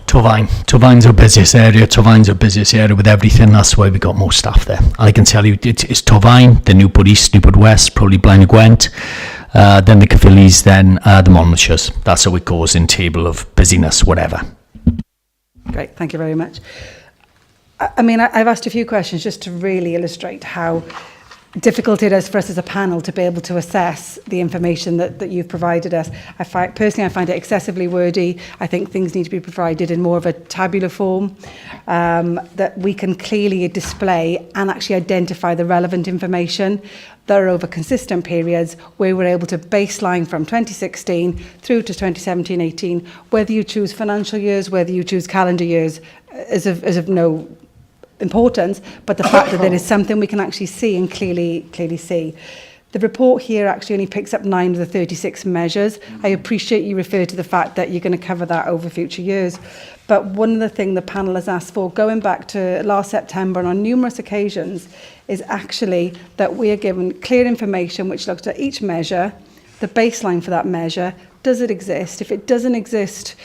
Tovine's our busiest area. Tovine's our busiest area with everything. That's why we got more staff there. And I can tell you, it's Tovine, then Newport East, Newport West, probably Blaenau Gwent, then the Caerphillys, then the Monmouthshires. That's how it goes in table of busyness, whatever. Great, thank you very much. I mean, I've asked a few questions just to really illustrate how difficult it is for us as a panel to be able to assess the information that you've provided us. Personally, I find it excessively wordy. I think things need to be provided in more of a tabular form, that we can clearly display and actually identify the relevant information that are over consistent periods, where we're able to baseline from 2016 through to 2017-18, whether you choose financial years, whether you choose calendar years, is of no importance, but the fact that there is something we can actually see and clearly see. The report here actually only picks up 9 of the 36 measures. I appreciate you refer to the fact that you're going to cover that over future years. But one of the things the panel has asked for, going back to last September and on numerous occasions, is actually that we are given clear information which looks at each measure, the baseline for that measure. Does it exist? If it doesn't exist,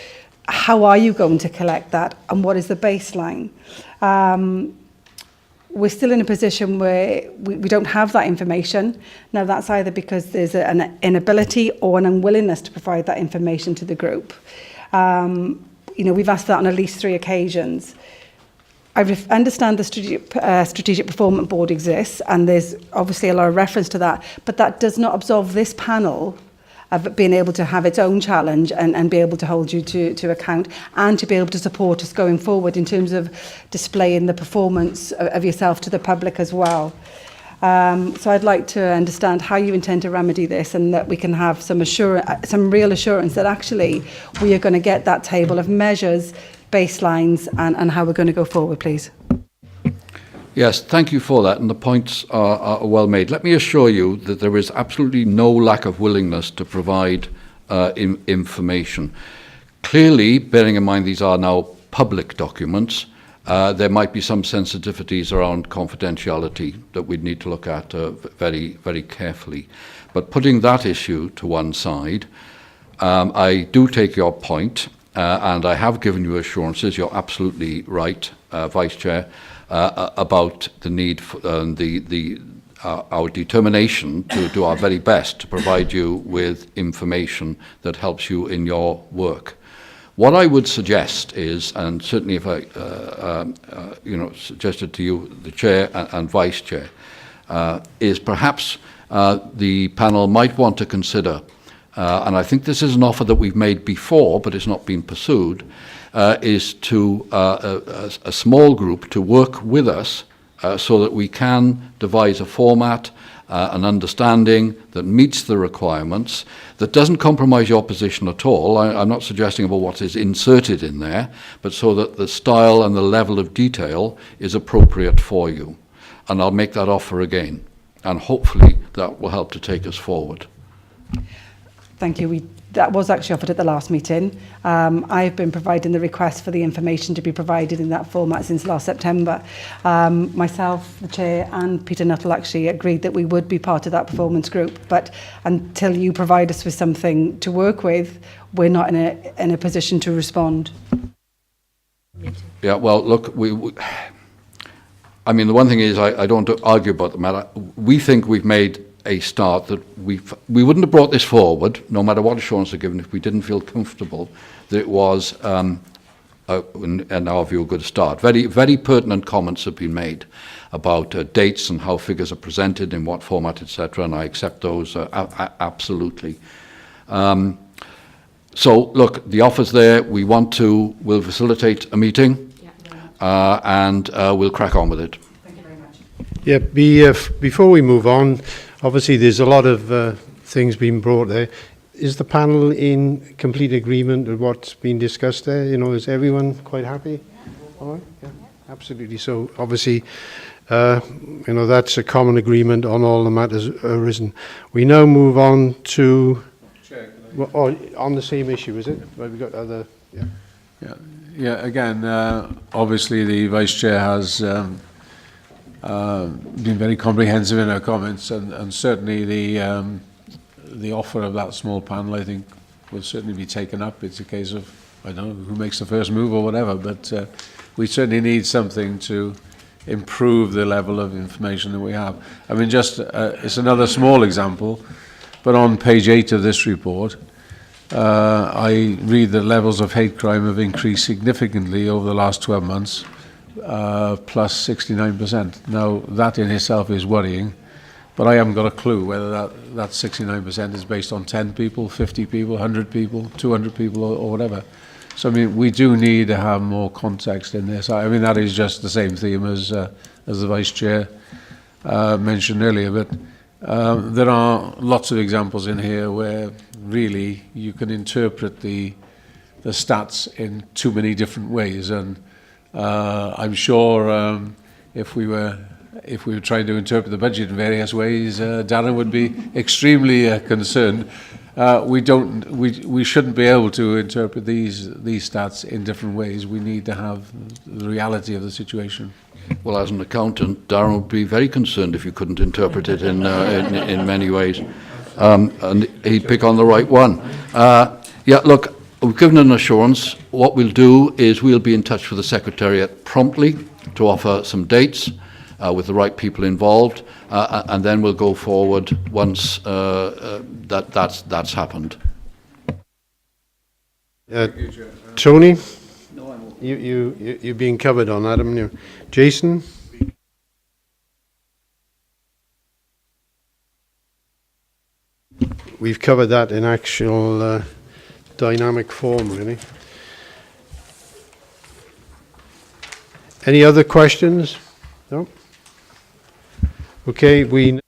how are you going to collect that, and what is the baseline? We're still in a position where we don't have that information. Now, that's either because there's an inability or an unwillingness to provide that information to the group. We've asked that on at least 3 occasions. I understand the Strategic Performance Board exists, and there's obviously a lot of reference to that, but that does not absolve this panel of being able to have its own challenge and be able to hold you to account, and to be able to support us going forward in terms of displaying the performance of yourself to the public as well. So I'd like to understand how you intend to remedy this, and that we can have some real assurance that actually we are going to get that table of measures, baselines, and how we're going to go forward, please. Yes, thank you for that, and the points are well made. Let me assure you that there is absolutely no lack of willingness to provide information. Clearly, bearing in mind these are now public documents, there might be some sensitivities around confidentiality that we'd need to look at very, very carefully. But putting that issue to one side, I do take your point, and I have given you assurances. You're absolutely right, Vice Chair, about the need for our determination to do our very best to provide you with information that helps you in your work. What I would suggest is, and certainly if I, suggested to you, the Chair and Vice Chair, is perhaps the panel might want to consider, and I think this is an offer that we've made before, but it's not been pursued, is to a small group to work with us so that we can devise a format, an understanding that meets the requirements, that doesn't compromise your position at all. I'm not suggesting about what is inserted in there, but so that the style and the level of detail is appropriate for you. And I'll make that offer again, and hopefully that will help to take us forward. Thank you. That was actually offered at the last meeting. I've been providing the request for the information to be provided in that format since last September. Myself, the Chair, and Peter Nuttall actually agreed that we would be part of that performance group, but until you provide us with something to work with, we're not in a position to respond. Yeah, well, look, I mean, the one thing is, I don't want to argue about the matter. We think we've made a start that we wouldn't have brought this forward, no matter what assurance are given, if we didn't feel comfortable that it was, in our view, a good start. Very, very pertinent comments have been made about dates and how figures are presented, in what format, etc., and I accept those absolutely. So, look, the offer's there. We'll facilitate a meeting, and we'll crack on with it. Thank you very much. Yeah, before we move on, obviously there's a lot of things being brought there. Is the panel in complete agreement with what's been discussed there? Is everyone quite happy? All right, yeah, absolutely. So obviously, that's a common agreement on all the matters arisen. We now move on to, on the same issue, is it? Well, we've got other, Yeah, again, obviously the Vice Chair has been very comprehensive in her comments, and certainly the offer of that small panel, I think, will certainly be taken up. It's a case of, I don't know who makes the first move or whatever, but we certainly need something to improve the level of information that we have. I mean, it's another small example, but on page 8 of this report, I read that levels of hate crime have increased significantly over the last 12 months, plus 69%. Now, that in itself is worrying, but I haven't got a clue whether that 69% is based on 10 people, 50 people, 100 people, 200 people, or whatever. So, I mean, we do need to have more context in this. I mean, that is just the same theme as the Vice Chair mentioned earlier, but there are lots of examples in here where really you can interpret the stats in too many different ways, and I'm sure if we were trying to interpret the budget in various ways, Darren would be extremely concerned. We shouldn't be able to interpret these stats in different ways. We need to have the reality of the situation. Well, as an accountant, Darren would be very concerned if you couldn't interpret it in many ways, and he'd pick on the right one. Yeah, look, we've given an assurance. What we'll do is we'll be in touch with the Secretariat promptly to offer some dates with the right people involved, and then we'll go forward once that's happened. Tony, you're being covered on that, haven't you? Jason? we've covered that in actual dynamic form, really. Any other questions? No? Okay, we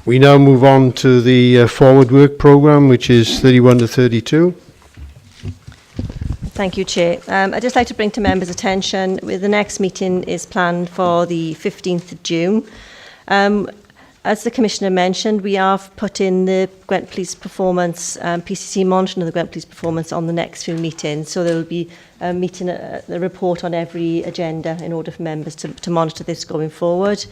now move on to the forward work programme, which is 31 to 32. Thank you, Chair. I'd just like to bring to members' attention, the next meeting is planned for the 15th of June. As the Commissioner mentioned, we have put in the Gwent Police performance, PCC monitoring of the Gwent Police performance on the next few meetings. So there will be a meeting, a report on every agenda in order for members to monitor this going forward.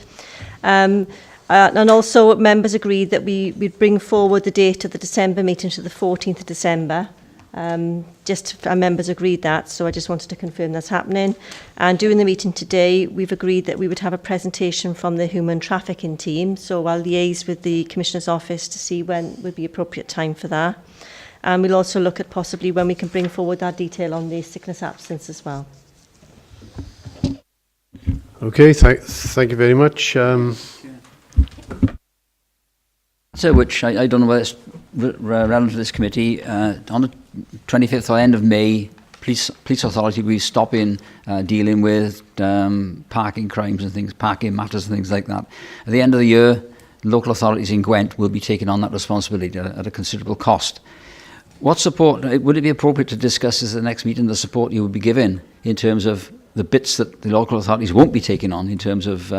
And also members agreed that we'd bring forward the date of the December meeting to the 14th of December. Our members agreed that, so I just wanted to confirm that's happening. And during the meeting today, we've agreed that we would have a presentation from the human trafficking team, so I'll liaise with the Commissioner's office to see when would be appropriate time for that. And we'll also look at possibly when we can bring forward that detail on the sickness absence as well. Okay, thank you very much. So, which I don't know whether it's relevant to this committee, on the 25th or end of May, police authority will stop in dealing with parking crimes and things, parking matters and things like that. At the end of the year, local authorities in Gwent will be taking on that responsibility at a considerable cost. What support, would it be appropriate to discuss at the next meeting the support you would be given in terms of the bits that the local authorities won't be taking on in terms of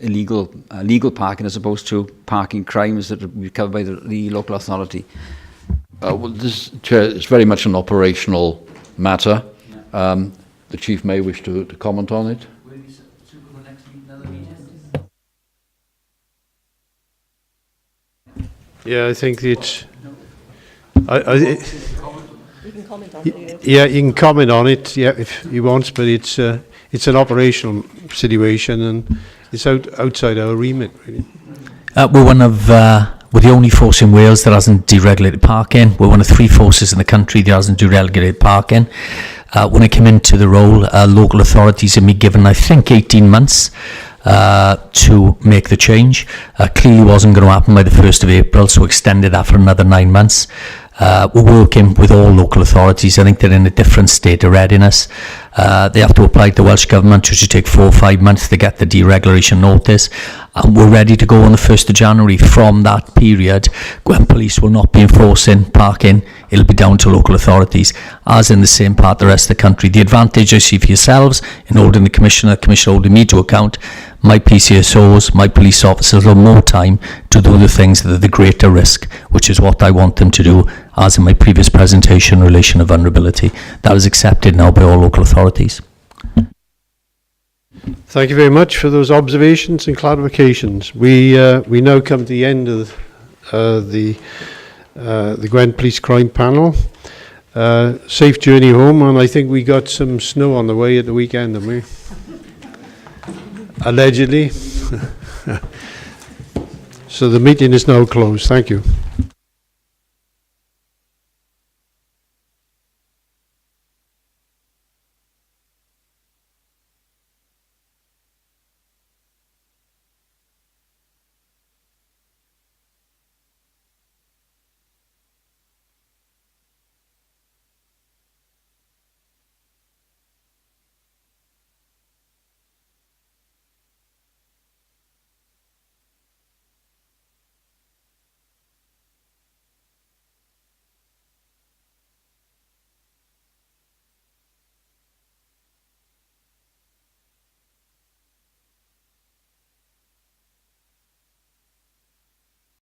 illegal parking as opposed to parking crimes that will be covered by the local authority? Well, this, Chair, is very much an operational matter. The Chief may wish to comment on it. Yeah, I think it's... You can comment on it. Yeah, you can comment on it, yeah, if you want, but it's an operational situation and it's outside our remit, really. We're the only force in Wales that hasn't deregulated parking. We're one of 3 forces in the country that hasn't deregulated parking. When I came into the role, local authorities had been given, I think, 18 months to make the change. Clearly wasn't going to happen by the 1st of April, so extended that for another 9 months. We're working with all local authorities. I think they're in a different state of readiness. They have to apply to the Welsh Government, which will take 4 or 5 months to get the deregulation notice. And we're ready to go on the 1st of January. From that period, Gwent Police will not be enforcing parking. It'll be down to local authorities, as in the same part the rest of the country. The advantage I see for yourselves in holding the Commissioner holding me to account, my PCSOs, my police officers have more time to do the things that are the greater risk, which is what I want them to do, as in my previous presentation in relation to vulnerability. That is accepted now by all local authorities. Thank you very much for those observations and clarifications. We now come to the end of the Gwent Police Crime Panel. Safe journey home, and I think we got some snow on the way at the weekend, haven't we? Allegedly. So the meeting is now closed. Thank you.